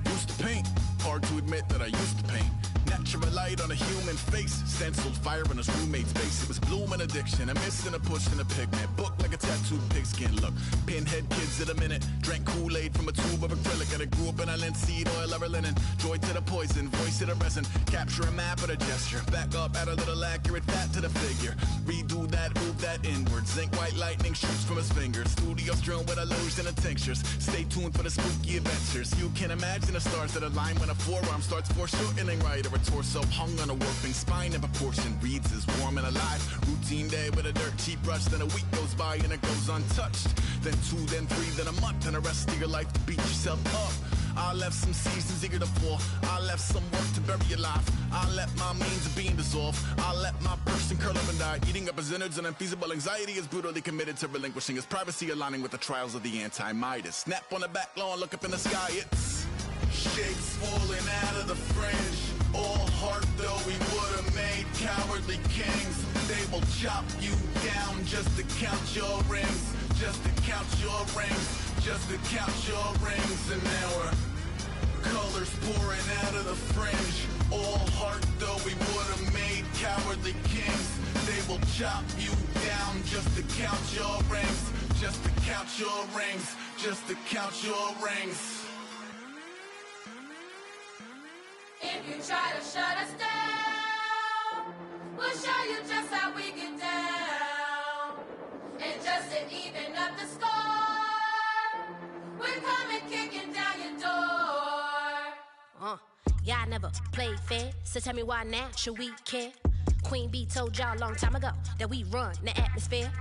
Used to paint, hard to admit that I used to paint. Natural light on a human face, stenciled fire in his roommate's face. It was blooming addiction, a miss and a push and a pigment. Book like a tattooed pigskin look. Pinhead kids at a minute, drank Kool-Aid from a tube of acrylic. And I grew up in a linseed oil ever linen. Joy to the poison, voice to the resin. Capture a map of a gesture, back up, add a little accurate fat to the figure. Redo that, move that inward. Zinc white lightning shoots from his fingers. Studio strewn with illusion and tinctures. Stay tuned for the spooky adventures. You can imagine the stars that align when a forearm starts foreshortening right. Or a torso hung on a warping spine in proportion. Reads as warm and alive. Routine day with a dirt cheap brush. Then a week goes by and it goes untouched. Then 2, then 3, then a month. And the rest of your life to beat yourself up. I left some seasons eager to fall. I left some work to bury your life. I let my means of being dissolve. I let my person curl up and die. Eating up his innards and unfeasible anxiety is brutally committed to relinquishing his privacy, aligning with the trials of the anti-Midas. Snap on the back lawn, look up in the sky, it's shapes falling out of the fringe. All heart though we would've made cowardly kings. They will chop you down just to count your rings, just to count your rings, just to count your rings. And now we're colors pouring out of the fringe. All heart though we would've made cowardly kings. They will chop you down just to count your rings, just to count your rings, just to count your rings. If you try to shut us down, even up the score. We're coming kicking down your door. Yeah, I never played fair, so tell me why now should we care? Queen Bee told y'all a long time ago that we run the atmosphere.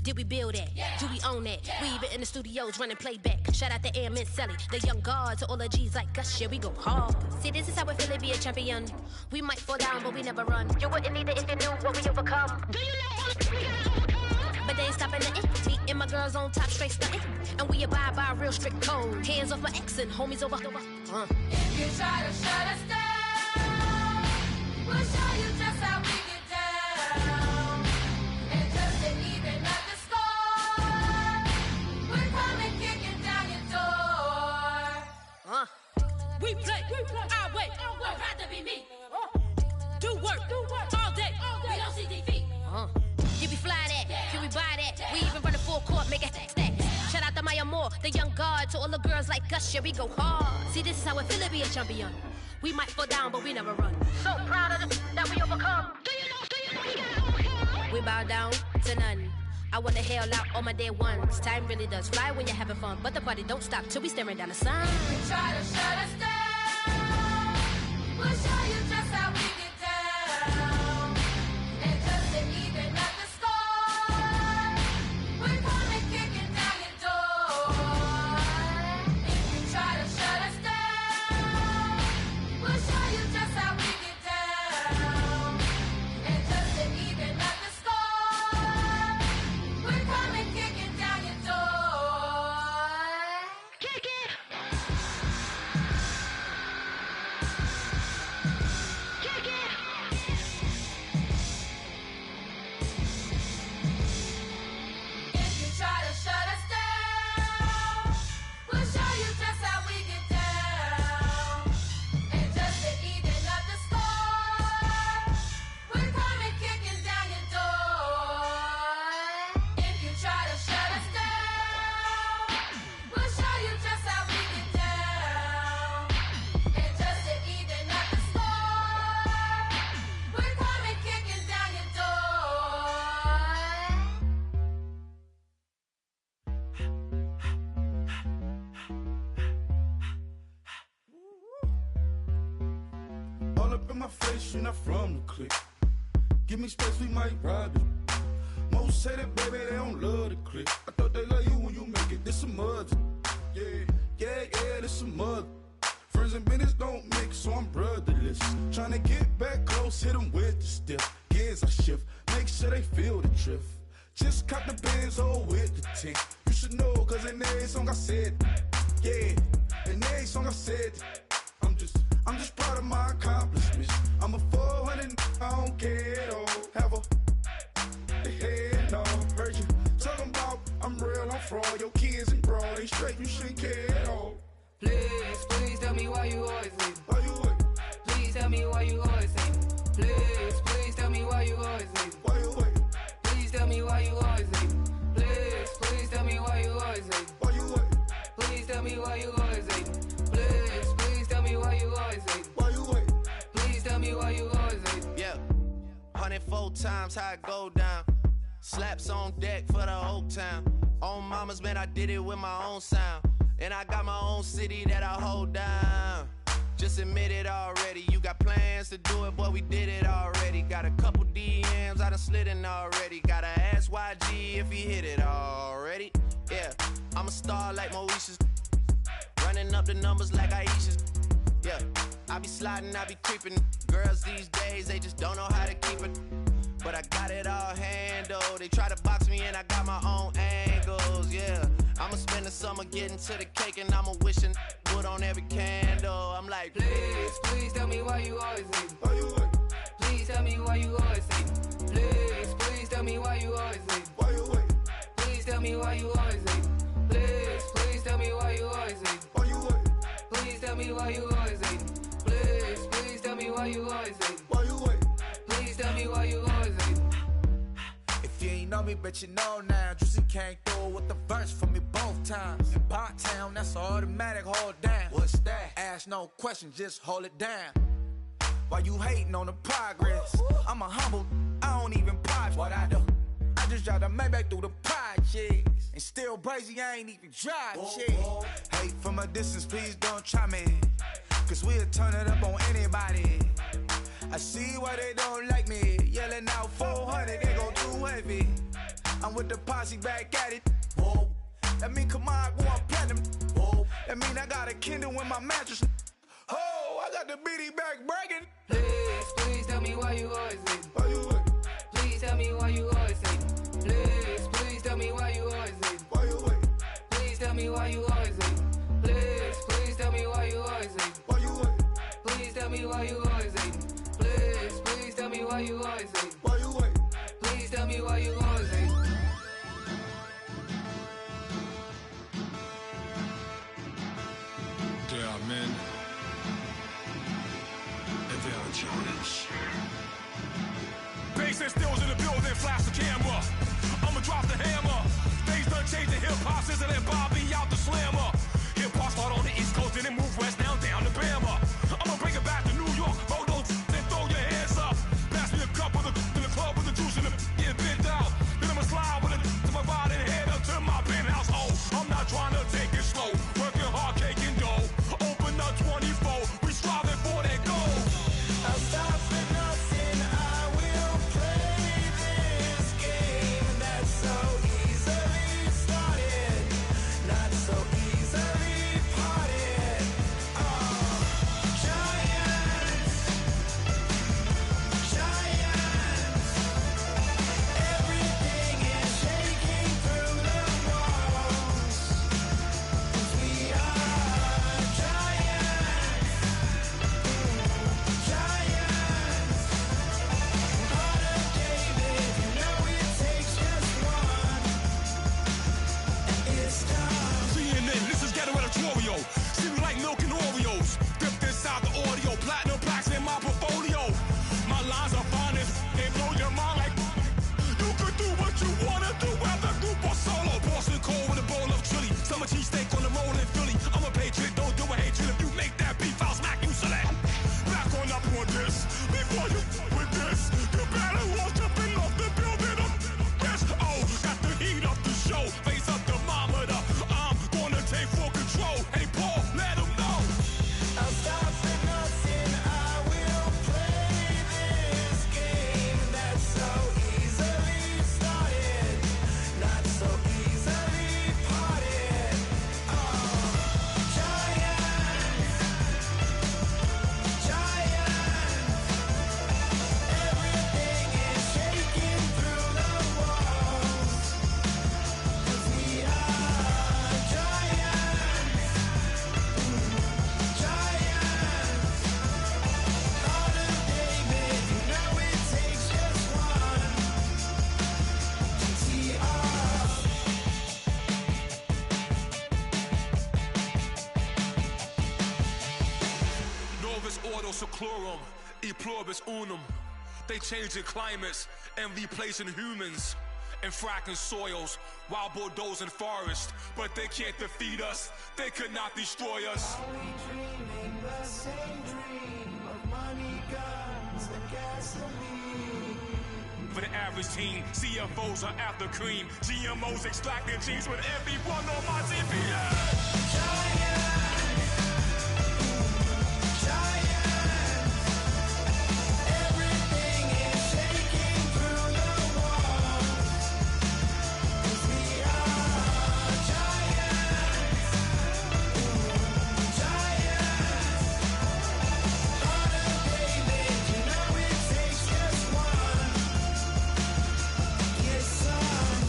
Did we build that? Yeah. Do we own that? Yeah. We even in the studios running playback. Shout out to Airman Sally, the young guards, to all the G's like us. Yeah, we go hard. See, this is how we feel to be a champion. We might fall down, but we never run. You wouldn't need it if you knew what we overcome. Do you know all the we gotta overcome? But they ain't stopping nothing. Me and my girls on top, straight stunting. And we abide by a real strict code. Hands off my ex and homies over. If you try to shut us down, we'll show you just how we get down. And just to even up the score, we're coming kicking down your door. We play our way. Would rather be me. Do work all day. We don't see defeat. Can we fly that? Can we buy that? We even run a full court, make it stack. Shout out to Maya Moore, the young guard, to all the girls like us. Yeah, we go hard. See, this is how it feel to be a champion. We might fall down, but we never run. So proud of them that we overcome. Do you know we gotta overcome? We bow down to none. I wanna hail out all my day ones. Time really does fly when you're having fun, but the party don't stop till we staring down the sun. You try to shut us down, we'll show you just how we get down. And just to even up the score, we're coming kicking down your door. If you try to shut us down, we'll show you just how we get down. And just to even up the score, we're coming kicking down your door. Kick it! Kick it! If you try to shut us down, we'll show you just how we get down. And just to even up the score, we're coming kicking down your door. If you try to shut us down, we'll show you just how we get down. And just to even up the score, we're coming kicking down your door. All up in my face, you're not from the clique. Give me space, we might ride it. Most say that, baby, they don't love the clique. I thought they love you when you make it. This some mother. Yeah, this some mother. Friends and business don't mix, so I'm brotherless. Tryna get back close, hit them with the stiff. Gears I shift, make sure they feel the drift. Just caught the Benz, with the tint. You should know, cause in every song I said, yeah, in every song I said, I'm just proud of my accomplishments. I'm a 400, I don't care at all. Have a head, no, heard you talking about I'm real, I'm fraud. Your kids and broad, they straight, you shouldn't care at all. Please tell me why you always leave. Why you wait? Please tell me why you always leave. Please tell me why you always leave. Why you wait? Please tell me why you always leave. Please tell me why you always leave. Why you wait? Please tell me why you always leave. Please tell me why you always leave. Why you wait? Please tell me why you always leave. Yeah, 104 times how it go down. Slaps on deck for the whole town. On mamas, man, I did it with my own sound. And I got my own city that I hold down. Just admit it already. You got plans to do it, boy, we did it already. Got a couple DMs, I done slid in already. Gotta ask YG if he hit it already. Yeah, I'm a star like Moesha's. Running up the numbers like Aisha's. Yeah, I be sliding, I be creeping. Girls these days, they just don't know how to keep it. But I got it all handled. They try to box me and I got my own angles, yeah. I'ma spend the summer getting to the cake and I'ma wishing wood on every candle. I'm like, Please tell me why you always leave. Why you wait? Please tell me why you always leave. Please tell me why you always leave. Why you wait? Please tell me why you always leave. Please tell me why you always leave. Why you wait? Please tell me why you always leave. Please tell me why you always leave. Why you wait? Please tell me why you always leave. If you ain't know me, bet you know now. Juicy came through with the verse for me both times. In Pot Town, that's automatic, hold down. What's that? Ask no question, just hold it down. Why you hating on the progress? I'm a humble, I don't even pop. What I do? I just try to make back through the projects. And still brazy, I ain't even dry, shit. Hey, from a distance, please don't try me. Cause we'll turn it up on anybody. I see why they don't like me. Yelling out 400, they go too heavy. I'm with the posse back at it. Whoa. That mean come on, go on platinum. Whoa. That mean I got a Kindle in my mattress. Oh, I got the BD back bragging. Please, please tell me why you always hating. Why you waiting? Please tell me why you always hating. Please, please tell me why you always hating. Why you waiting? Please tell me why you always hating. Please, please tell me why you always hating. Why you waiting? Please tell me why you always hating. Please, please tell me why you always hating. Why you waiting? Please tell me why you always hating. Yeah, man. Challenge. Bass and stills in the building, flash the camera. I'ma drop the hammer. Things done changed the hip-hop since and Bobby out the slammer. Hip-hop start on the East Coast, then it move west, now down to Bama. I'ma bring it back to New York, roll those then throw your hands up. Pass me a cup with in the club with the juice in the get bent out. Then I'ma slide with it to my body and head up to my penthouse. Oh, I'm not trying to take it slow, working hard, caking dough. Open up 24, we striving for that goal. I'll stop for nothing, I will play this game that's so easily started, not so easily parted. Giants, everything is shaking through the walls. 'Cause we are giants. Heart of David, you know it takes just one. It's time. CNN, this is ghetto editorial. See me like milk and Oreos. Dipped inside the audio, platinum plaques in my portfolio. My lines are finest, they blow your mind like you could do what you wanna do, whether group or solo. Boston cold with a bowl of chili, summer cheesesteak on the roll in Philly. I'm a patriot, don't do a hatred. If you make that beef, I'll smack you silly. Back on up on this, before you with this, you better watch up and off the building up. Yes, oh, got the heat up the show, face up thermometer. I'm gonna take full control. Hey Paul, let him know. I'll stop for nothing, I will play this game that's so easily started, not so easily parted. Giants, everything is shaking through the walls. 'Cause we are giants. Heart of David, you know it takes just one. GTR. Novus ordo seclorum, e pluribus unum. They changing climates and replacing humans and fracking soils while bulldozing forests. But they can't defeat us, they could not destroy us. Are we dreaming the same dream of money, guns, and gasoline? For the average team, CFOs are after cream. GMOs extracting genes with everyone on my TPS. Everything is shaking through the walls. 'Cause we are giants. Heart of David, you know it takes just one. Get some.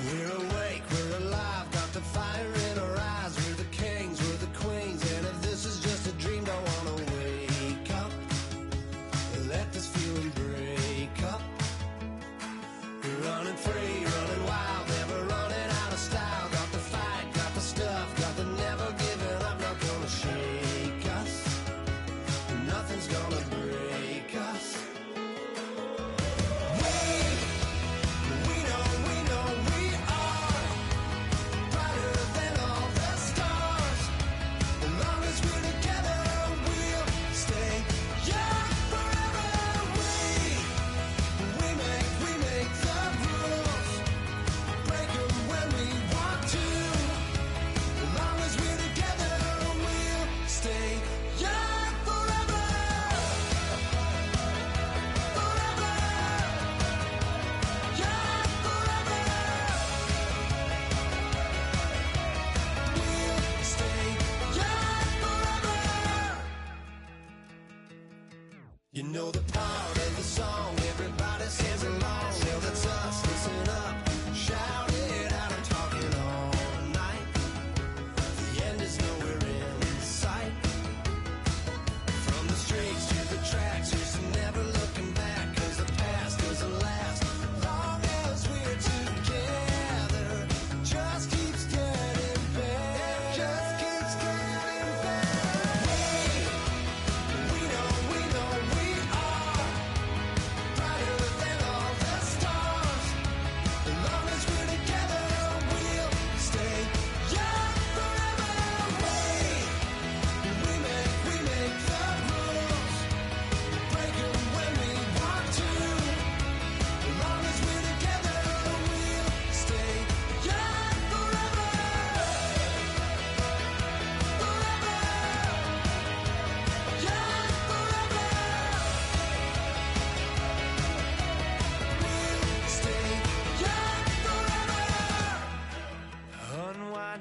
We're awake, we're alive, got the fire in our eyes. We're the kings, we're the queens, and if this is just a dream, don't wanna wake up. Let this feeling break up. We're running free, running wild, never running out of style. Got the fight, got the stuff, got the never giving up, not gonna shake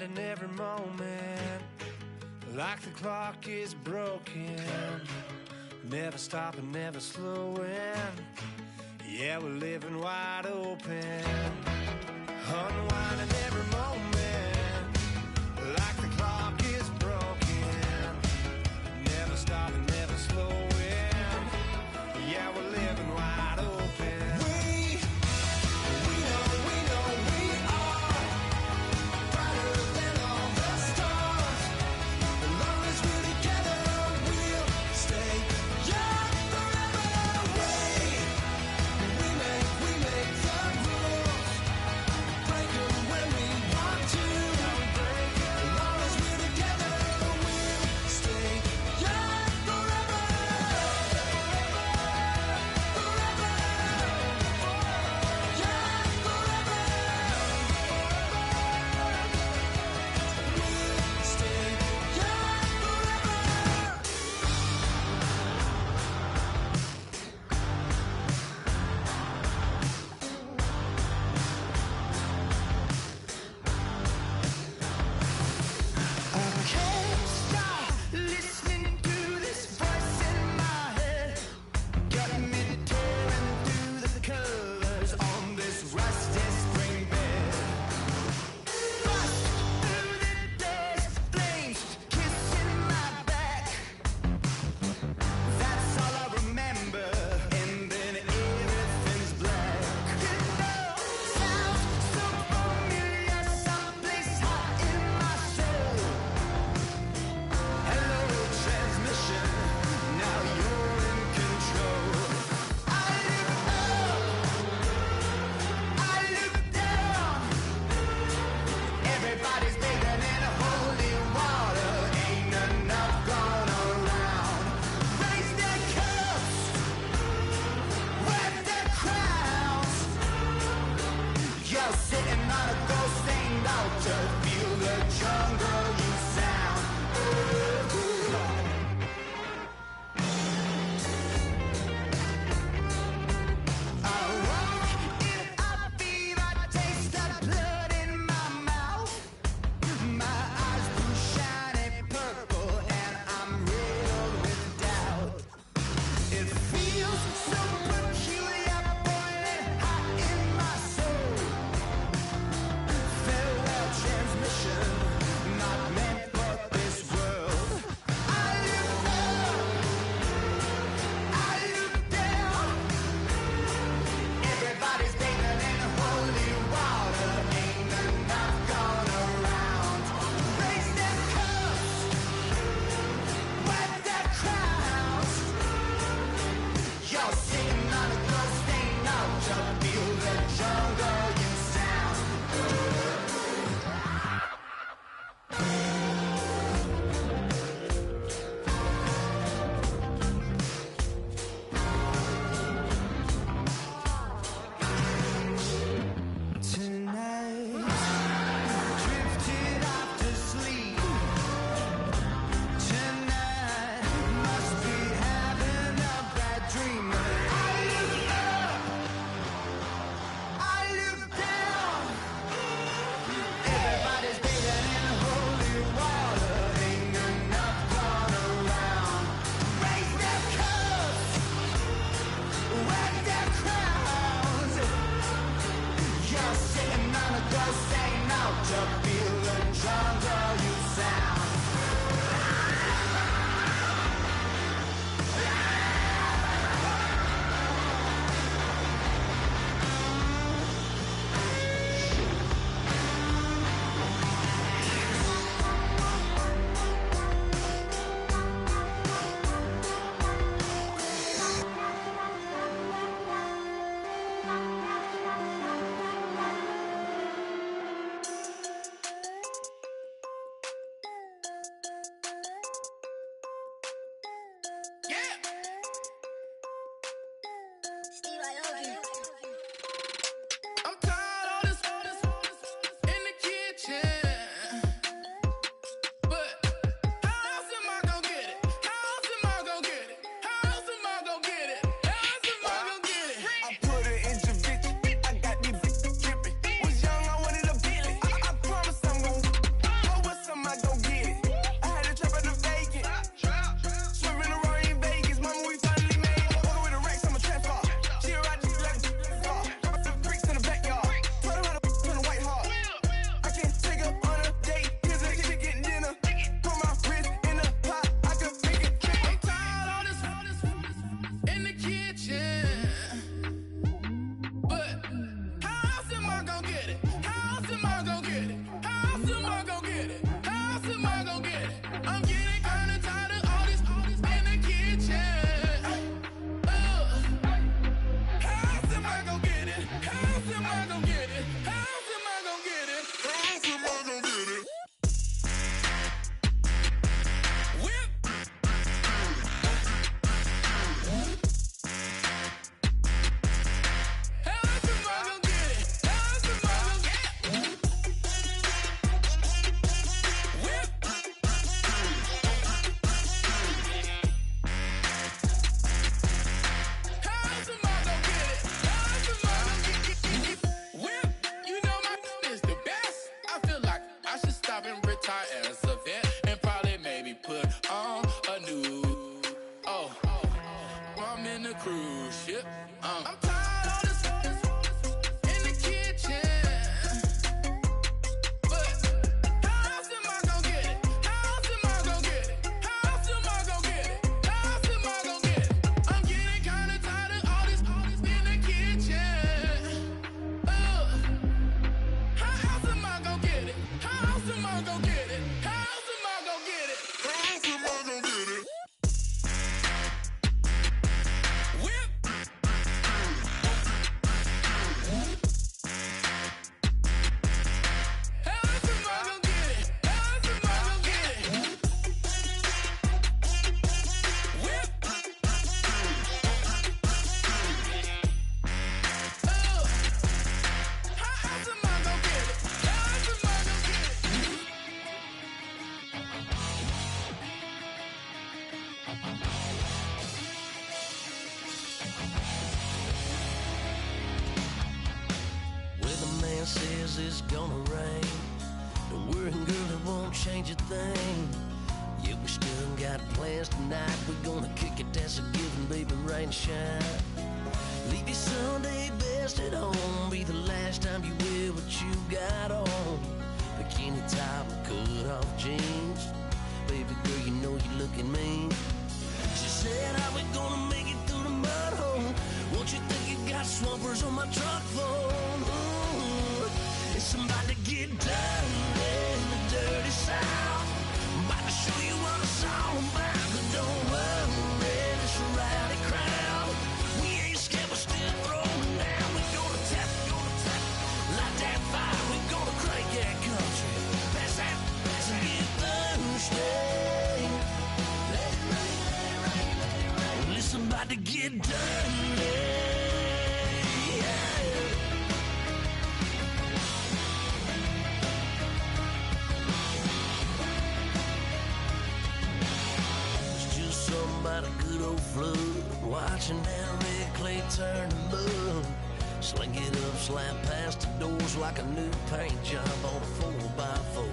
unwinding every moment, like the clock is broken. Never stopping, never slowing. Yeah, we're living wide open. Unwinding every moment, like the clock is broken. Never stopping, never slowing. Yeah, we're living wide open. We know we are brighter than all the stars. As long as we're together, we'll stay young forever. We make the rules, break 'em when we want to. As long as we're together, we'll stay young forever. Can't stop listening to this voice in my head. Got me tearing through the colors on this rusty spring bed. Bust through the days, flames kissing my back. That's all I remember, and then everything's black. You know, sounds so familiar, someplace hot in my soul. Hello, transmission, now you're in control. I look up, I look down. Everybody's bathing in holy water, ain't enough gone around. Raise their cups, wear their crowns. You're sitting on a gold-stained altar, feel the jungle you sound. I walk in a fever, taste the blood in my mouth. My eyes blue shiny purple, and I'm riddled with doubt. It feels so peculiar, boiling hot in my soul. Farewell transmission, not meant for this world. I look up, I look down. Everybody's bathing in holy water, ain't enough gone around. Raise their cups, wear their crowns. You're sitting on a gold-stained altar, feel the jungle you sound. Tonight, drifted off to sleep. Tonight, must be having a bad dream. I look up, I look down. Everybody's bathing in holy water, ain't enough gone around. Raise their cups, wear their crowns. You're sitting on a gold-stained altar, feel the jungle you sound. says it's gonna rain. Don't worry, girl, it won't change a thing. Yeah, we still got plans tonight. We're gonna kick it, that's a given, baby, rain and shine. Leave your Sunday best at home. Be the last time you wear what you got on. Bikini top and cut off jeans. Baby girl, you know you're looking mean. She said, how we gonna make it through the mud hole? Won't you think you got swampers on my truck phone? Ooh, it's about to get dirty in the dirty South. I'm about to show you what it's all about. But don't worry, it's a rowdy crowd. We ain't scared, we're still throwing down. We gonna tap, light that fire. We gonna crank that country. Pass and get thirsty. Let it rain. Listen, about to get dirty. About a good old flood, watching that red clay turn to mud. Sling it up, slap past the doors like a new paint job on a 4x4.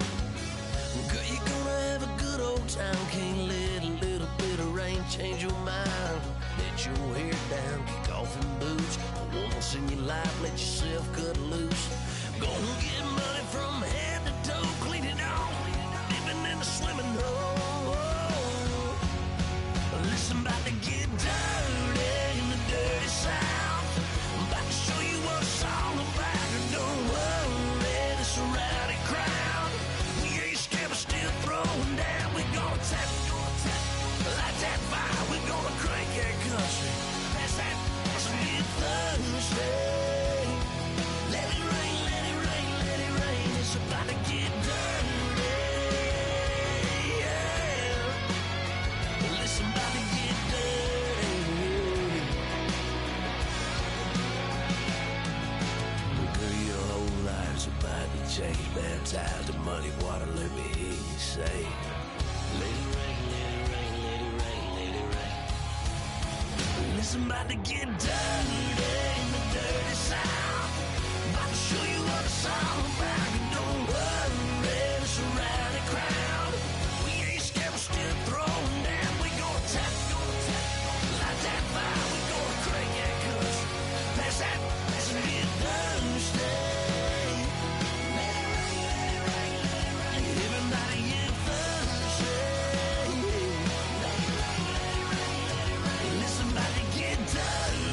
Girl, you're gonna have a good old time. Can't let a little bit of rain change your mind. Let your hair down, kick off in boots. Once in your life, let yourself cut loose. Gonna get money from head to toe, clean it off, living in the swimming hole. Listen, about to get dirty in the dirty South. I'm about to show you what it's all about. And don't worry, it's a rowdy crowd. We ain't scared, we're still throwing down. We gonna tap, light that fire. We gonna crank that country. Pass that, get thirsty. Let it rain, let it rain, let it rain. It's about to get dirty. Listen, about to get dirty. Girl, your whole life's about to change. Baptized in muddy water, let me hear you say, let it rain, let it rain, let it rain, let it rain. Listen, about to get dirty in the dirty South. About to show you what it's all about. And don't worry, it's a rowdy crowd. We ain't scared, we're still throwing down. We gonna tap, light that fire. We gonna crank that country. Pass that, and get thirsty. Let it rain, let it rain, let it rain. Everybody get thirsty. Let it rain, let it rain, let it rain. Listen, about to get dirty.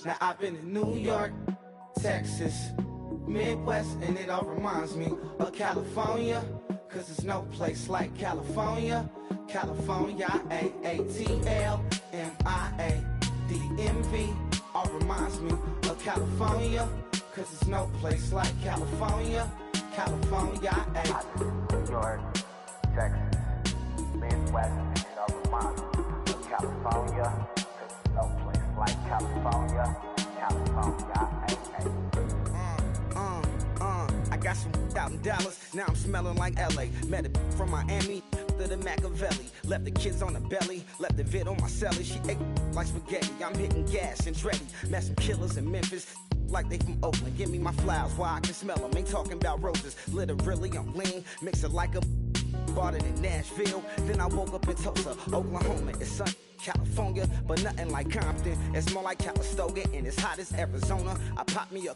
Now I've been in New York, Texas, Midwest, and it all reminds me of California, cause there's no place like California. California, AATLMIA-DMV, all reminds me of California, cause there's no place like California. California, New York, Texas, Midwest, and it all reminds me of California, cause there's no place like California. California, I got some out in Dallas, now I'm smelling like LA. Met a from Miami to the Machiavelli. Left the kids on the belly, left the vid on my celly. She ate like spaghetti, I'm hitting gas and Dreddy. Met some killers in Memphis, like they from Oakland. Give me my flowers while I can smell them. Ain't talking about roses, literally I'm lean. Mix it like a bought it in Nashville. Then I woke up in Tulsa, Oklahoma. It's sun, California, but nothing like Compton. It's more like Calistoga, and it's hot as Arizona. I pop me a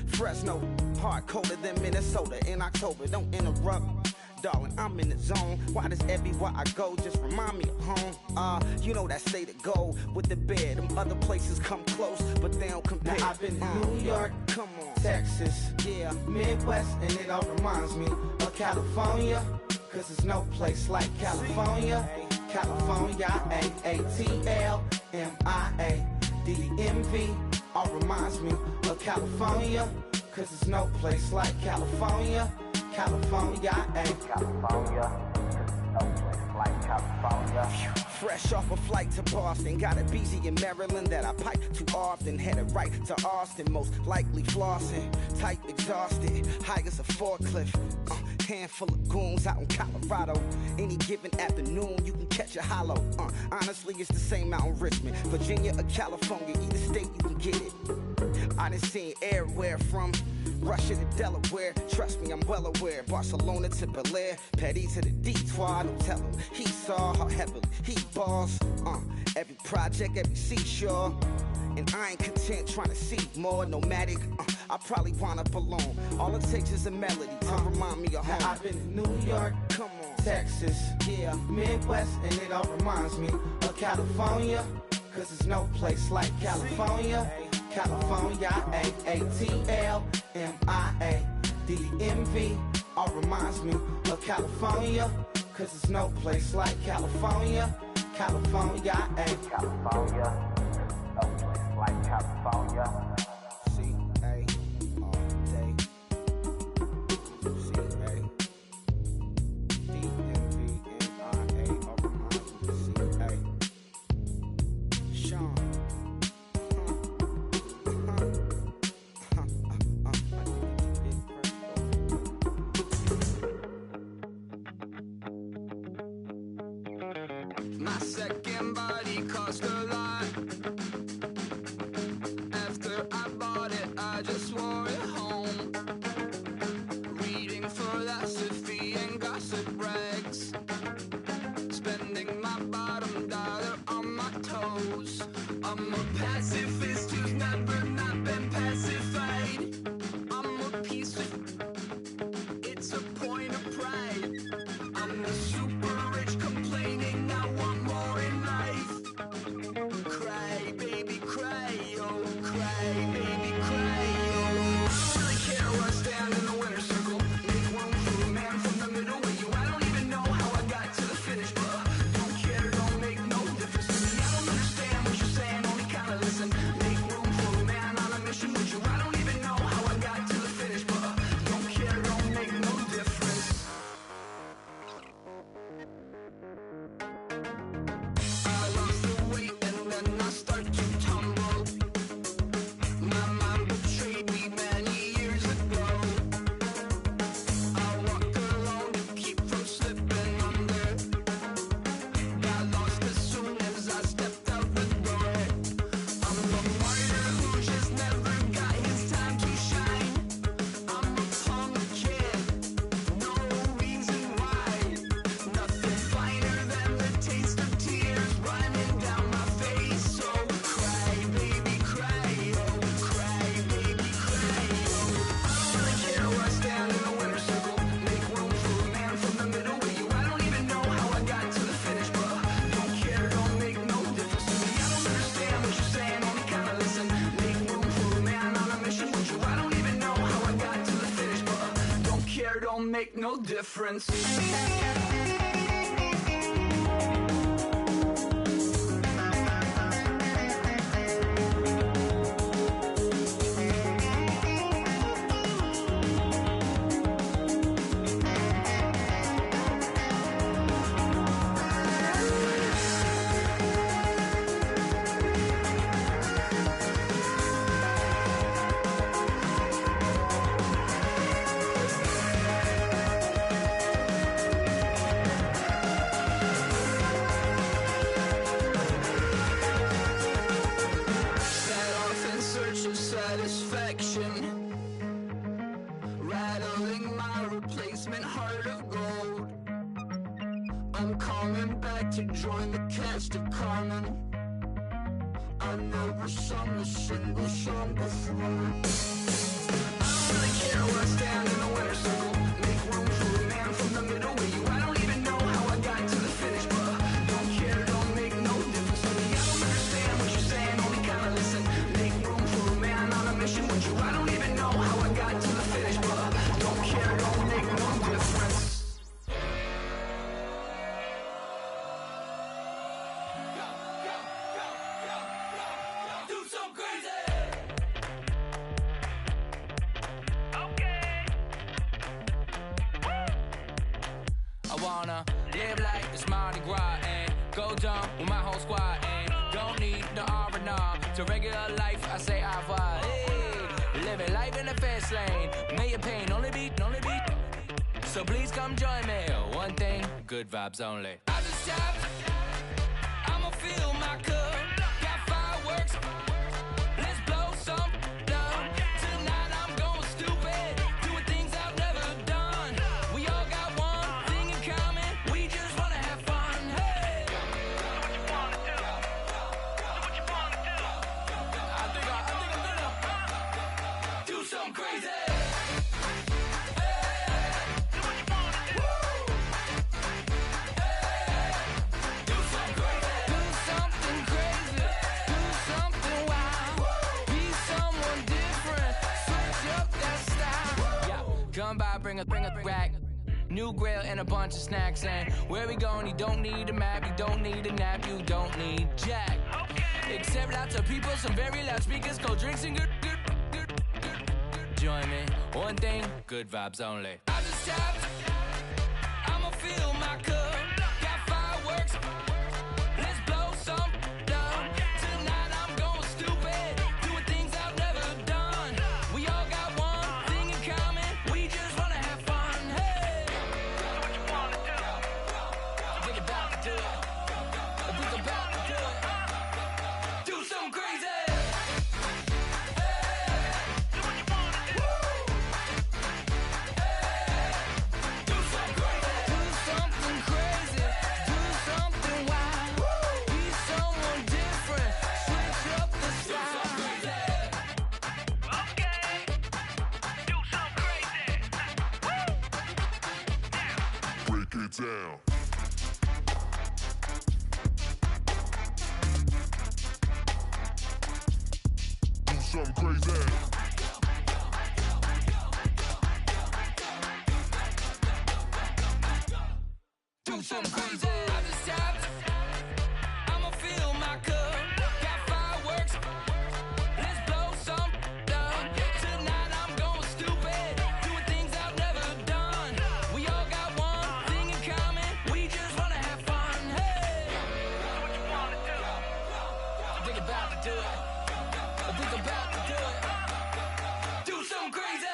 Fresno, hard colder than Minnesota in October. Don't interrupt, darling, I'm in the zone. Why does everywhere I go just remind me of home? You know that state of gold with the bed. Them other places come close, but they don't compare. Now I've been to New York, come on, Texas, yeah, Midwest, and it all reminds me of California, cause there's no place like California. California, AATLMIA-DMV, all reminds me of California, cause there's no place like California. California, California, cause there's no place like California. Fresh off a flight to Boston, got a BZ in Maryland that I pipe too often. Headed right to Austin, most likely flossing. Tight, exhausted, high as a forklift. Handful of goons out in Colorado. Any given afternoon, you can catch a hollow. Honestly, it's the same out in Richmond, Virginia or California. Either state, you can get it. I done seen everywhere from Russia to Delaware. Trust me, I'm well aware. Barcelona to Bel Air, Petty to the Detroit. Don't tell him he saw how heavily he balls. Every project, every seashore. And I ain't content trying to see more nomadic. I probably wind up alone. All it takes is a melody to remind me of home. Now I've been to New York, come on, Texas, yeah, Midwest, and it all reminds me of California, cause there's no place like California. California, AATLMIA-DMV, all reminds me of California, cause there's no place like California. California, California, no place like California. C-A all day. C-A D-M-V-N-I-A, all reminds me of C-A. Sean. My second body cost a lot. After I bought it, I just wore it home. Reading philosophy and gossip rags. Spending my bottom dollar on my toes. I'm a pacifist who's never not been pacified. I'm a piece of... It's a point of pride. I'm the super rich complaining I want more in life. Cry. don't make no difference. Rattling my replacement heart of gold. I'm coming back to join the cast of Carmen. I never sung a single song before. I don't really care where I stand in the winner's circle. Make room for a man from the middle with you. I don't even know how I got to the finish, but don't care, don't make no difference to me. I don't understand what you're saying, only kinda listen. Make room for a man on a mission with you. I don't even know how I got to the finish, but don't care, don't make no difference. Do some crazy. I wanna live like it's Mardi Gras and go dumb with my whole squad and don't need the R&R to regular life. I say au revoir. Hey, living life in the fast lane. May your pain only be. So please come join me. One thing, good vibes only. I just stopped. I'ma fill my cup. Got fireworks. Let's blow some down. Tonight I'm going stupid. Doing things I've never done. We all got one thing in common. We just wanna have fun. Hey. Do what you wanna do. Do what you wanna do. I think I'm gonna do something crazy. Come by, bring a rack. New grill and a bunch of snacks. And where we going, you don't need a map. You don't need a nap, you don't need jack. Except lots of people, some very loud speakers, cold drinks and good. Join me, one thing, good vibes only. I just stopped, I'ma fill my cup. Got fireworks, let's blow some down. Tonight I'm going stupid, doing things I've never done. We all got one thing in common, we just wanna have fun. Hey, do what you wanna do. Think about to do it. Think about to do it. Do something crazy. Down. Do something crazy. Do something crazy. I just stopped. I'ma fill my cup. Got fireworks. Let's blow some down. Tonight I'm going stupid. Doing things I've never done. We all got one thing in common. We just wanna have fun. Hey, do what you wanna do. Think about to do it. Think about to do it. Do something crazy.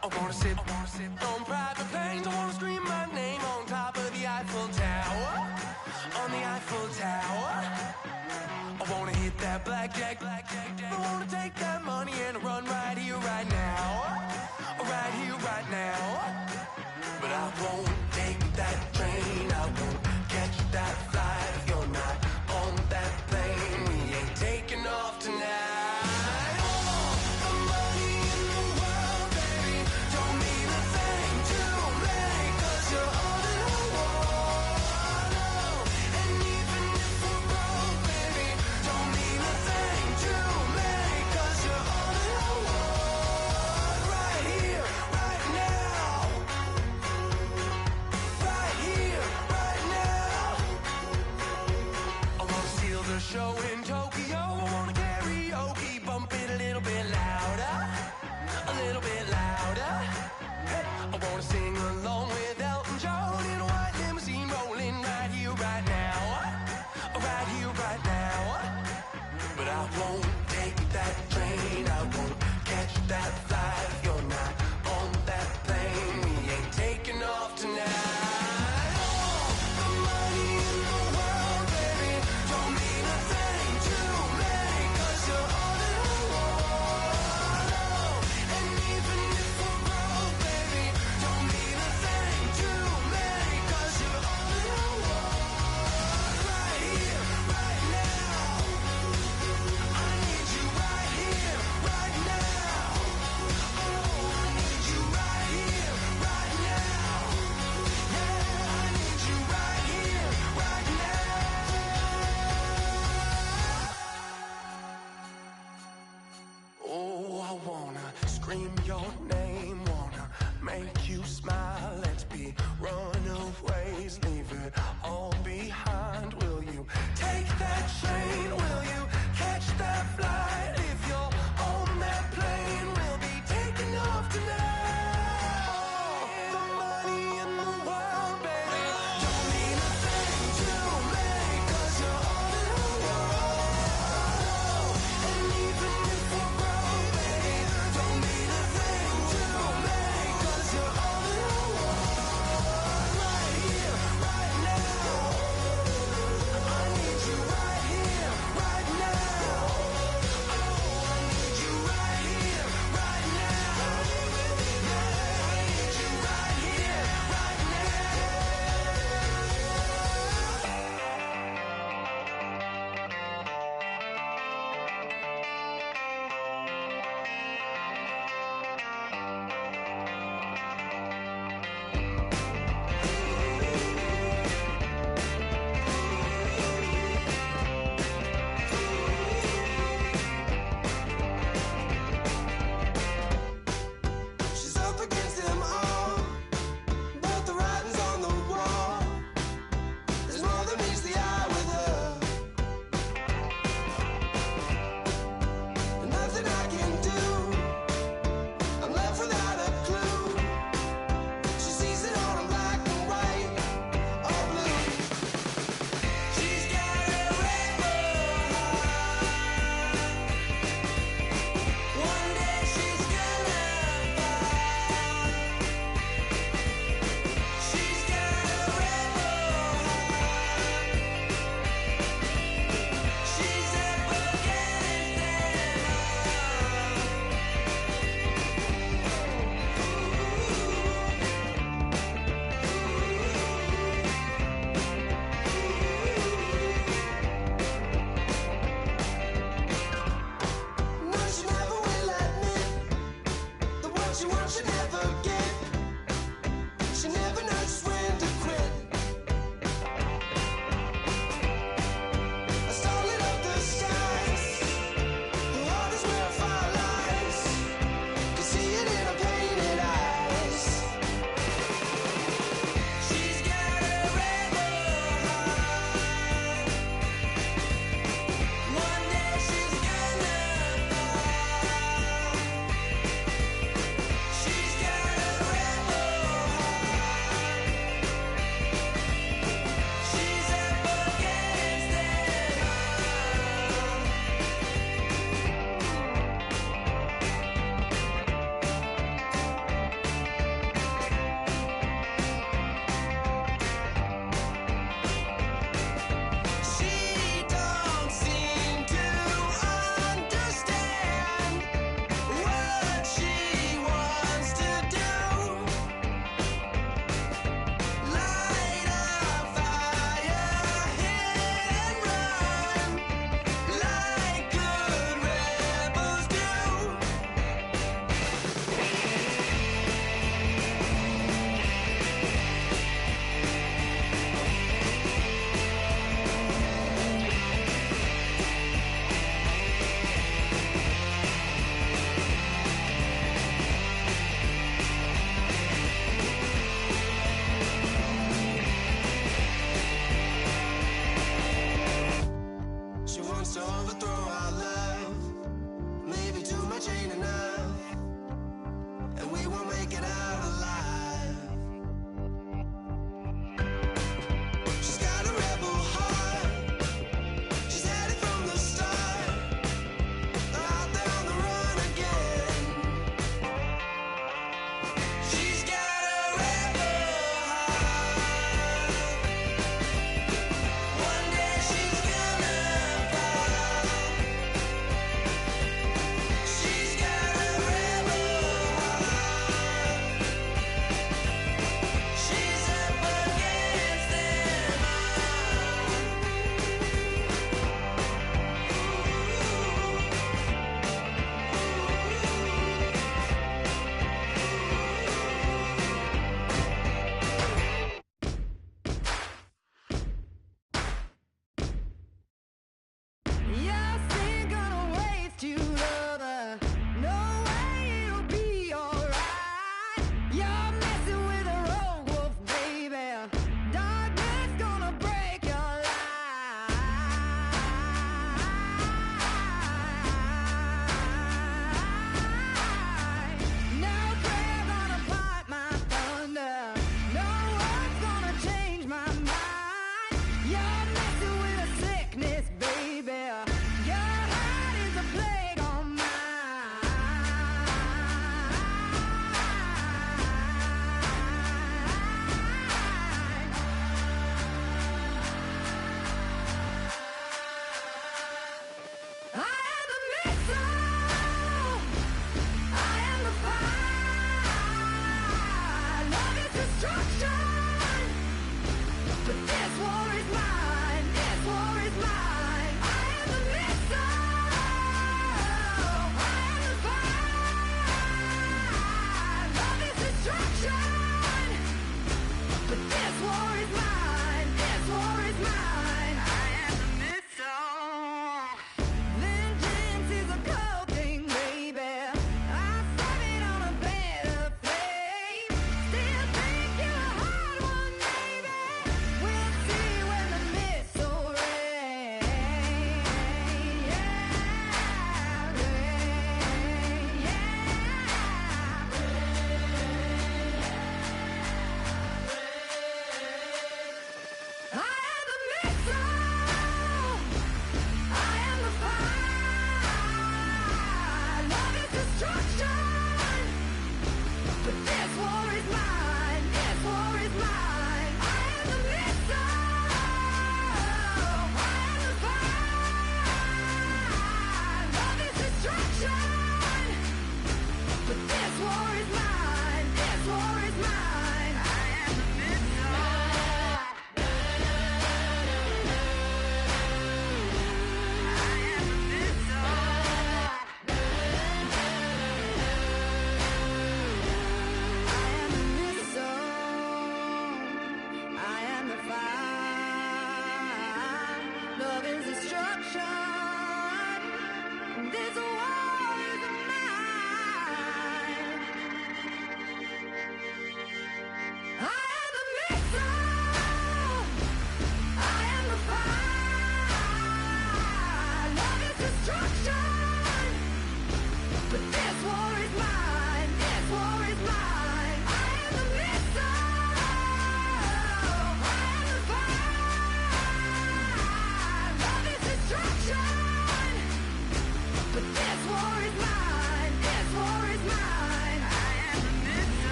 I wanna sip on private planes. I wanna scream my name on top of the Eiffel Tower. On the Eiffel Tower. I wanna hit that that blackjack. I wanna take that money and run right here, right now. Right here, right now. But I won't take that train. I won't catch that flight if you're not on that plane. We ain't taking off tonight.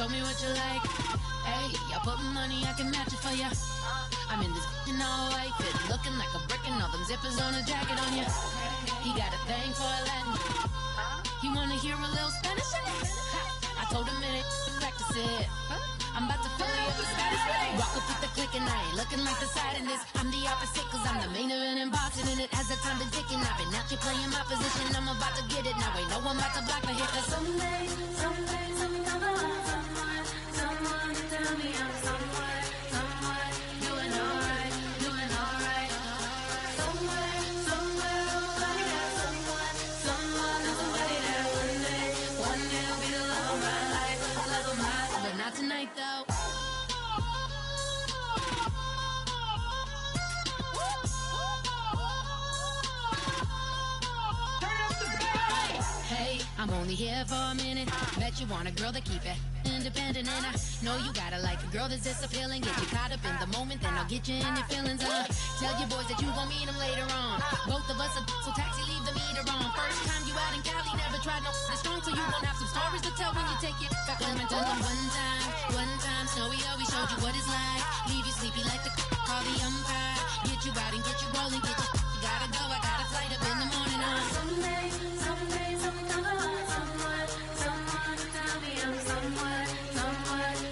show me what you like. Hey, I put money, I can match it for ya. I'm in this all white fit, looking like a brick and all them zippers on a jacket on ya. He got a thing for Latin. He wanna hear a little Spanish in it. I told him it ain't to practice it. I'm about to fill you up with Spanish with. Rock up with the click and I ain't looking like the side in this. I'm the opposite cause I'm the main event and boxing in it. As the time been ticking, I've been out here playing my position. I'm about to get it now, ain't no one about to block the hit. Cause someday, something come along. Someone to tell me I'm someone doing alright, doing alright. Somewhere, somebody got someone that's somebody that one day will be the love of my life, love of my life. But not tonight though. Hey, I'm only here for a minute. Bet you want a girl to keep it independent, and I know you gotta like a girl that's this appealing. Get you caught up in the moment, then I'll get you in your feelings. Tell your boys that you gon' meet them later on. Both of us are so taxi, leave the meter on. First time you out in Cali, never tried no strong, so you gon' have some stories to tell when you take it back home and tell them one time, Snowy always showed you what it's like. Leave you sleepy like the call the umpire. Get you out and get you rolling, get you gotta go. I got a flight up in the morning. Someday, something come along. Someone to tell me I'm someone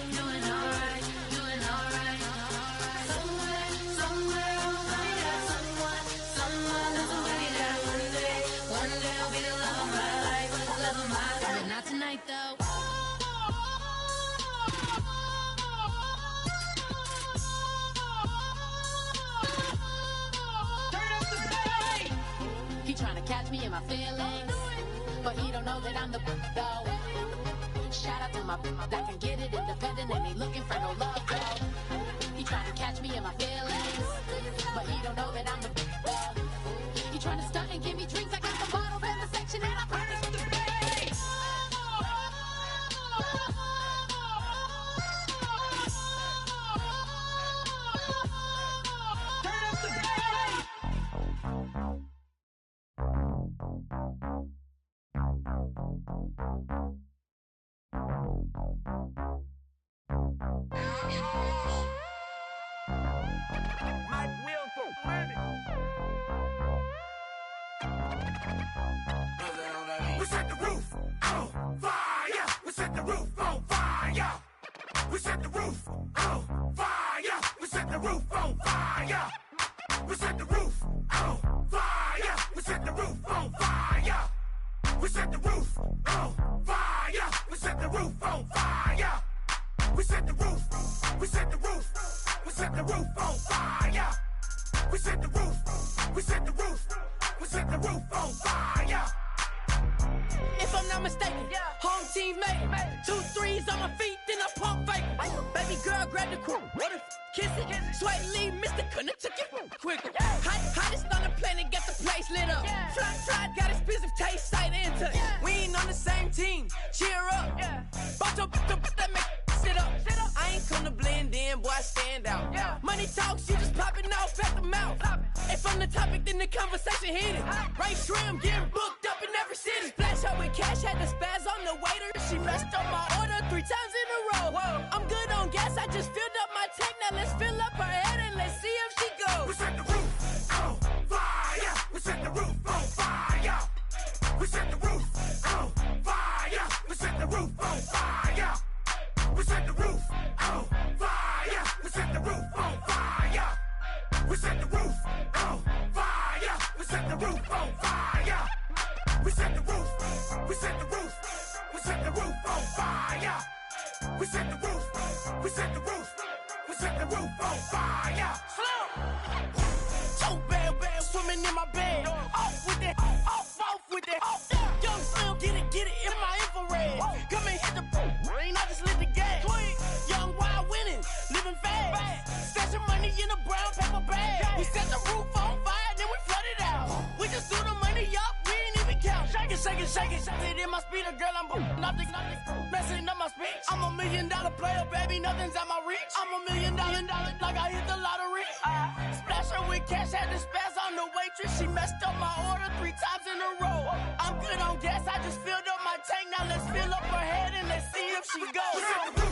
doing alright, doing alright. Somewhere, somebody got someone that's somebody that one day will be the love of my life, love of my life. But not tonight though. He tryna catch me in my feelings, but he don't know that I'm the though. Shout out to my that can get it independent and ain't looking for no love though. He tryna catch me in my feelings, but he don't know that I'm the though. He tryna stunt and give me drinks. I got the bottles in the section and I promise with the bass. Turn up the bass. Mike Will for money. We set the roof on fire. We set the roof on fire. We set the roof on fire. We set the roof on fire. We set the roof on fire. We set the roof on fire. We set the roof on fire. We set the roof on fire. We set the roof. We set the roof. We set the roof on fire. We set the roof. We set the roof. We set the roof on fire. If I'm not mistaken, home team made it. 2 threes on my feet, then I pump fake. Baby girl, grab the crew. Kiss it, sweat leave, Mr. Couldn't took it quicker. Hottest on the planet, get the place lit up. Fly, got expensive taste, sight into. We ain't on the same team, cheer up. Both your that make sit up. I ain't come to blend in, boy, I stand out. Money talks, you just popping off at the mouth. If I'm the topic, then the conversation heated. Right shrimp, getting booked up in every city. Splash her with cash, had the spaz on the waiter. She messed up my order 3 times in a row. I'm good on gas, I just filled up my tank. Now let's fill up her head and let's see if she goes. We set the roof on fire. We set the roof on fire. We set the roof on fire. We set the roof on fire. We set the roof on fire. We set the roof on fire. We set the roof on fire. We set the roof on fire. We set the roof. We set the roof. We set the roof on fire. We set the roof. We set the roof. We set the roof on fire. So bad, swimming in my bed. Off with that, off with that. Young Slim, get it in my infrared. Come and hit the rain, I just lit the gas. Young wild winning, living fast. Stashing money in a brown paper bag. We set the roof on fire, then we flood it out. We just threw the money up, we ain't even count. Shake it, shake it, shake it. Shake it in my speeder, girl, I'm nothing, messing up my speech. I'm $1 million player, baby, nothing's at my reach. I'm $1 million, like I hit the lottery. Splash her with cash, had the spaz on the waitress. She messed up my order 3 times in a row. I'm good on gas, I just filled up my tank. Now let's fill up her head and let's see if she goes.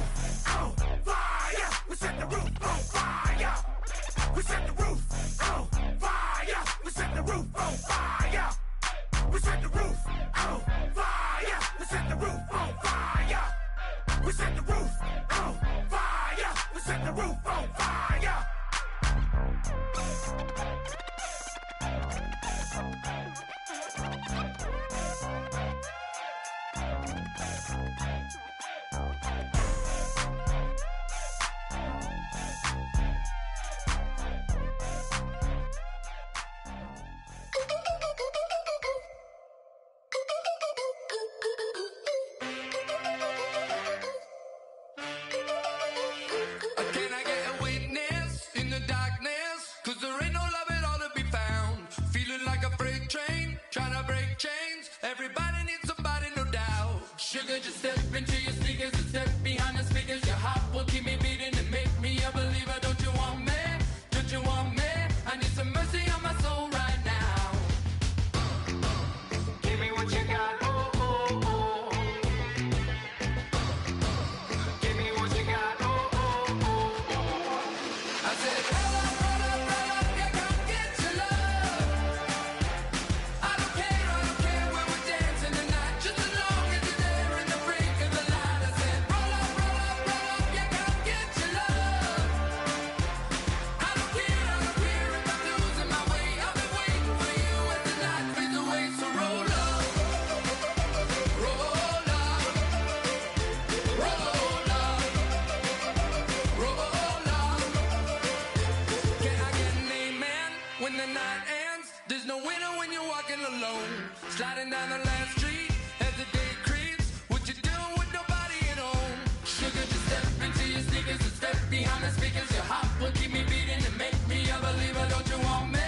alone. Sliding down the last street as the day creeps. What you doing with nobody at home? Sugar, just step into your sneakers and step behind the speakers. Your heart will keep me beating and make me a believer. Don't you want me?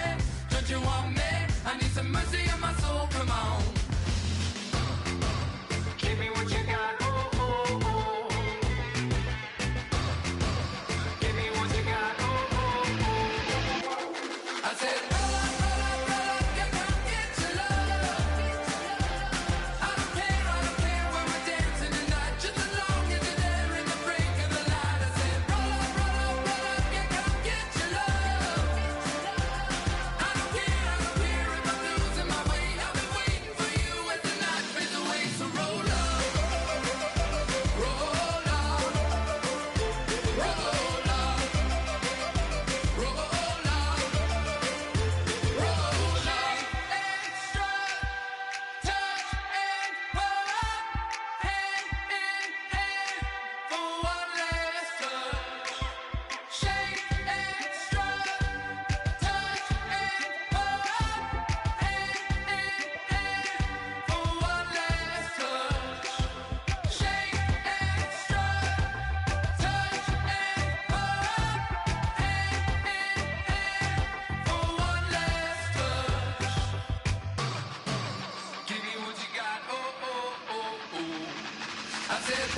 Don't you want me? I need some mercy on my soul, come on. Give me what you got, oh, oh, oh. Give me what you got, oh, oh, oh. I said, roll up, yeah, come get your love. I don't care where we're dancing tonight, just as long as you're there in the break of the light. I said, roll up, yeah, come get your love. I don't care if I'm losing my way. I've been waiting for you as the night fades away. So roll up, roll up, roll up, roll up, roll up. Extra, touch and pull up, hand in hand for one last touch. Shake extra, touch and pull up, hand in hand for one last touch. Shake extra, touch and pull up, hand in hand for one last touch. Give me what you got, oh, oh, oh, oh. I said,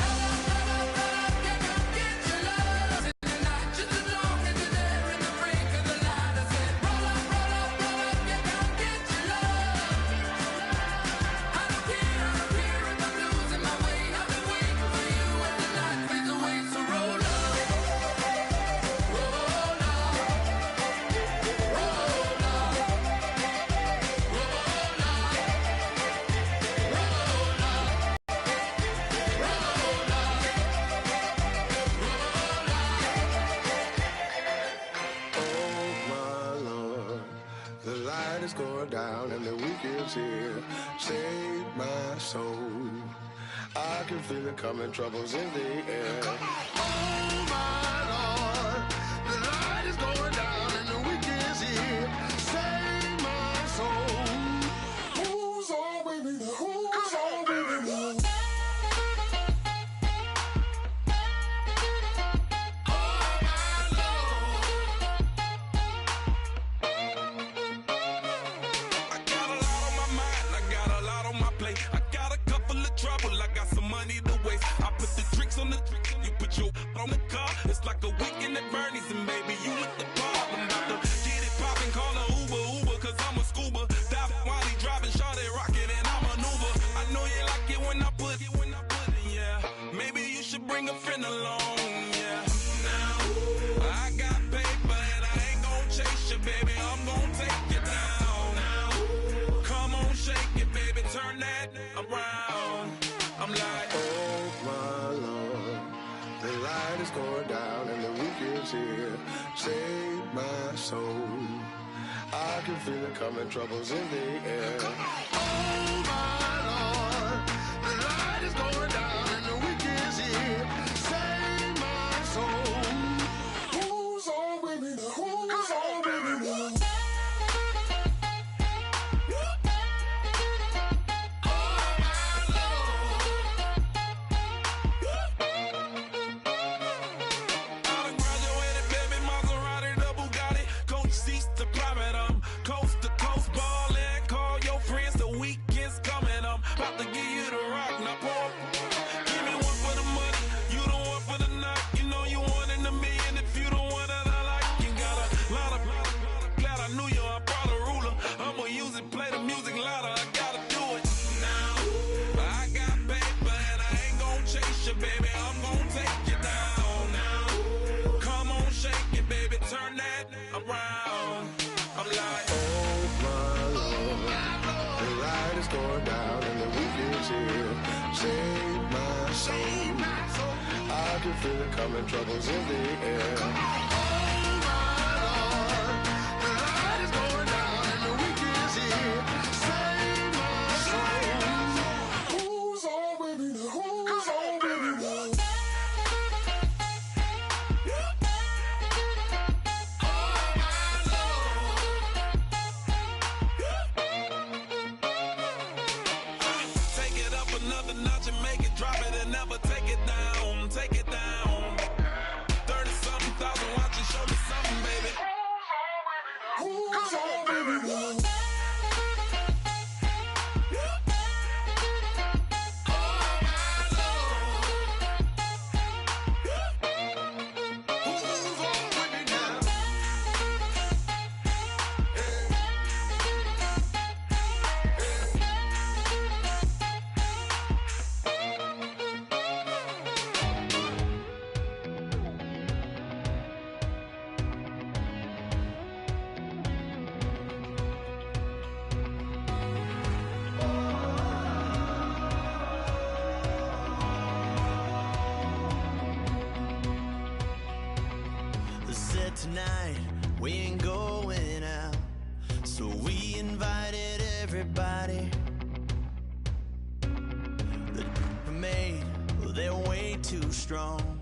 yeah, come get your love tonight, just as long as you're there in the break of the light. I said, roll up, yeah, come get your love. I don't care if I'm losing my way. I've been waiting for you as the night fades away. So roll up, roll up, roll Oh my Lord, the light is going down and the week is here. Save my soul. I can feel it coming, troubles in the air. Oh my Lord, the light is going down and the week is here. Save my soul. Who's all with me? Who's all with me? I got a lot on my mind, I got a lot on my plate. I got a couple of trouble, I got some money to waste. I put the drinks on the you put your on the car. It's like a weekend at Bernie's, and baby, you look the part. I'm about to get it poppin', call a Uber, cause I'm a scuba. Dive while he driving, shawty rockin', and I maneuver. I know you like it when I put it, yeah. Maybe you should bring a friend along, yeah. Now, I got paper and I ain't gon' chase you, baby. I'm gon' take you down. Come on, shake it, baby. Turn that around. I'm like, Oh my Lord, the light is going down and the week is here. Save my soul. I can feel it coming, troubles in the air. Oh my Lord, the light is going down and the week is here. Save my soul. Who's all with me? Who's all with me? I done graduated, baby, Maserati, the Bugatti, coach seats to private, coast to coast ballin'. Call your friends, the weekend's coming, about to give you the rock. Now pour up. Give me one for the money, you the one for the night. You know you one in a million if you the one that I like. You got a lot of glad I knew you. I brought a ruler. I'ma use it, play the music louder. I gotta do it now. I got paper and I ain't gon' chase you, baby. I'm gon' take you down now. Come on, shake it, baby. Turn that around. I'm like, Oh my Lord, the light is going down and the week is here. Save my soul. I can feel it coming, troubles in the air. Oh my Lord, the light is going down and the week is here. Save my soul. Who's all with me? Who's all with me? Oh my Lord. tonight we ain't going out, so we invited everybody. The made, well, they're way too strong,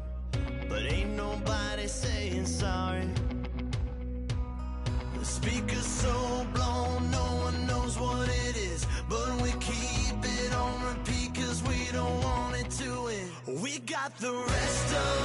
but ain't nobody saying sorry. The speaker's so blown, no one knows what it is, but we keep it on repeat cause we don't want it to end. We got the rest of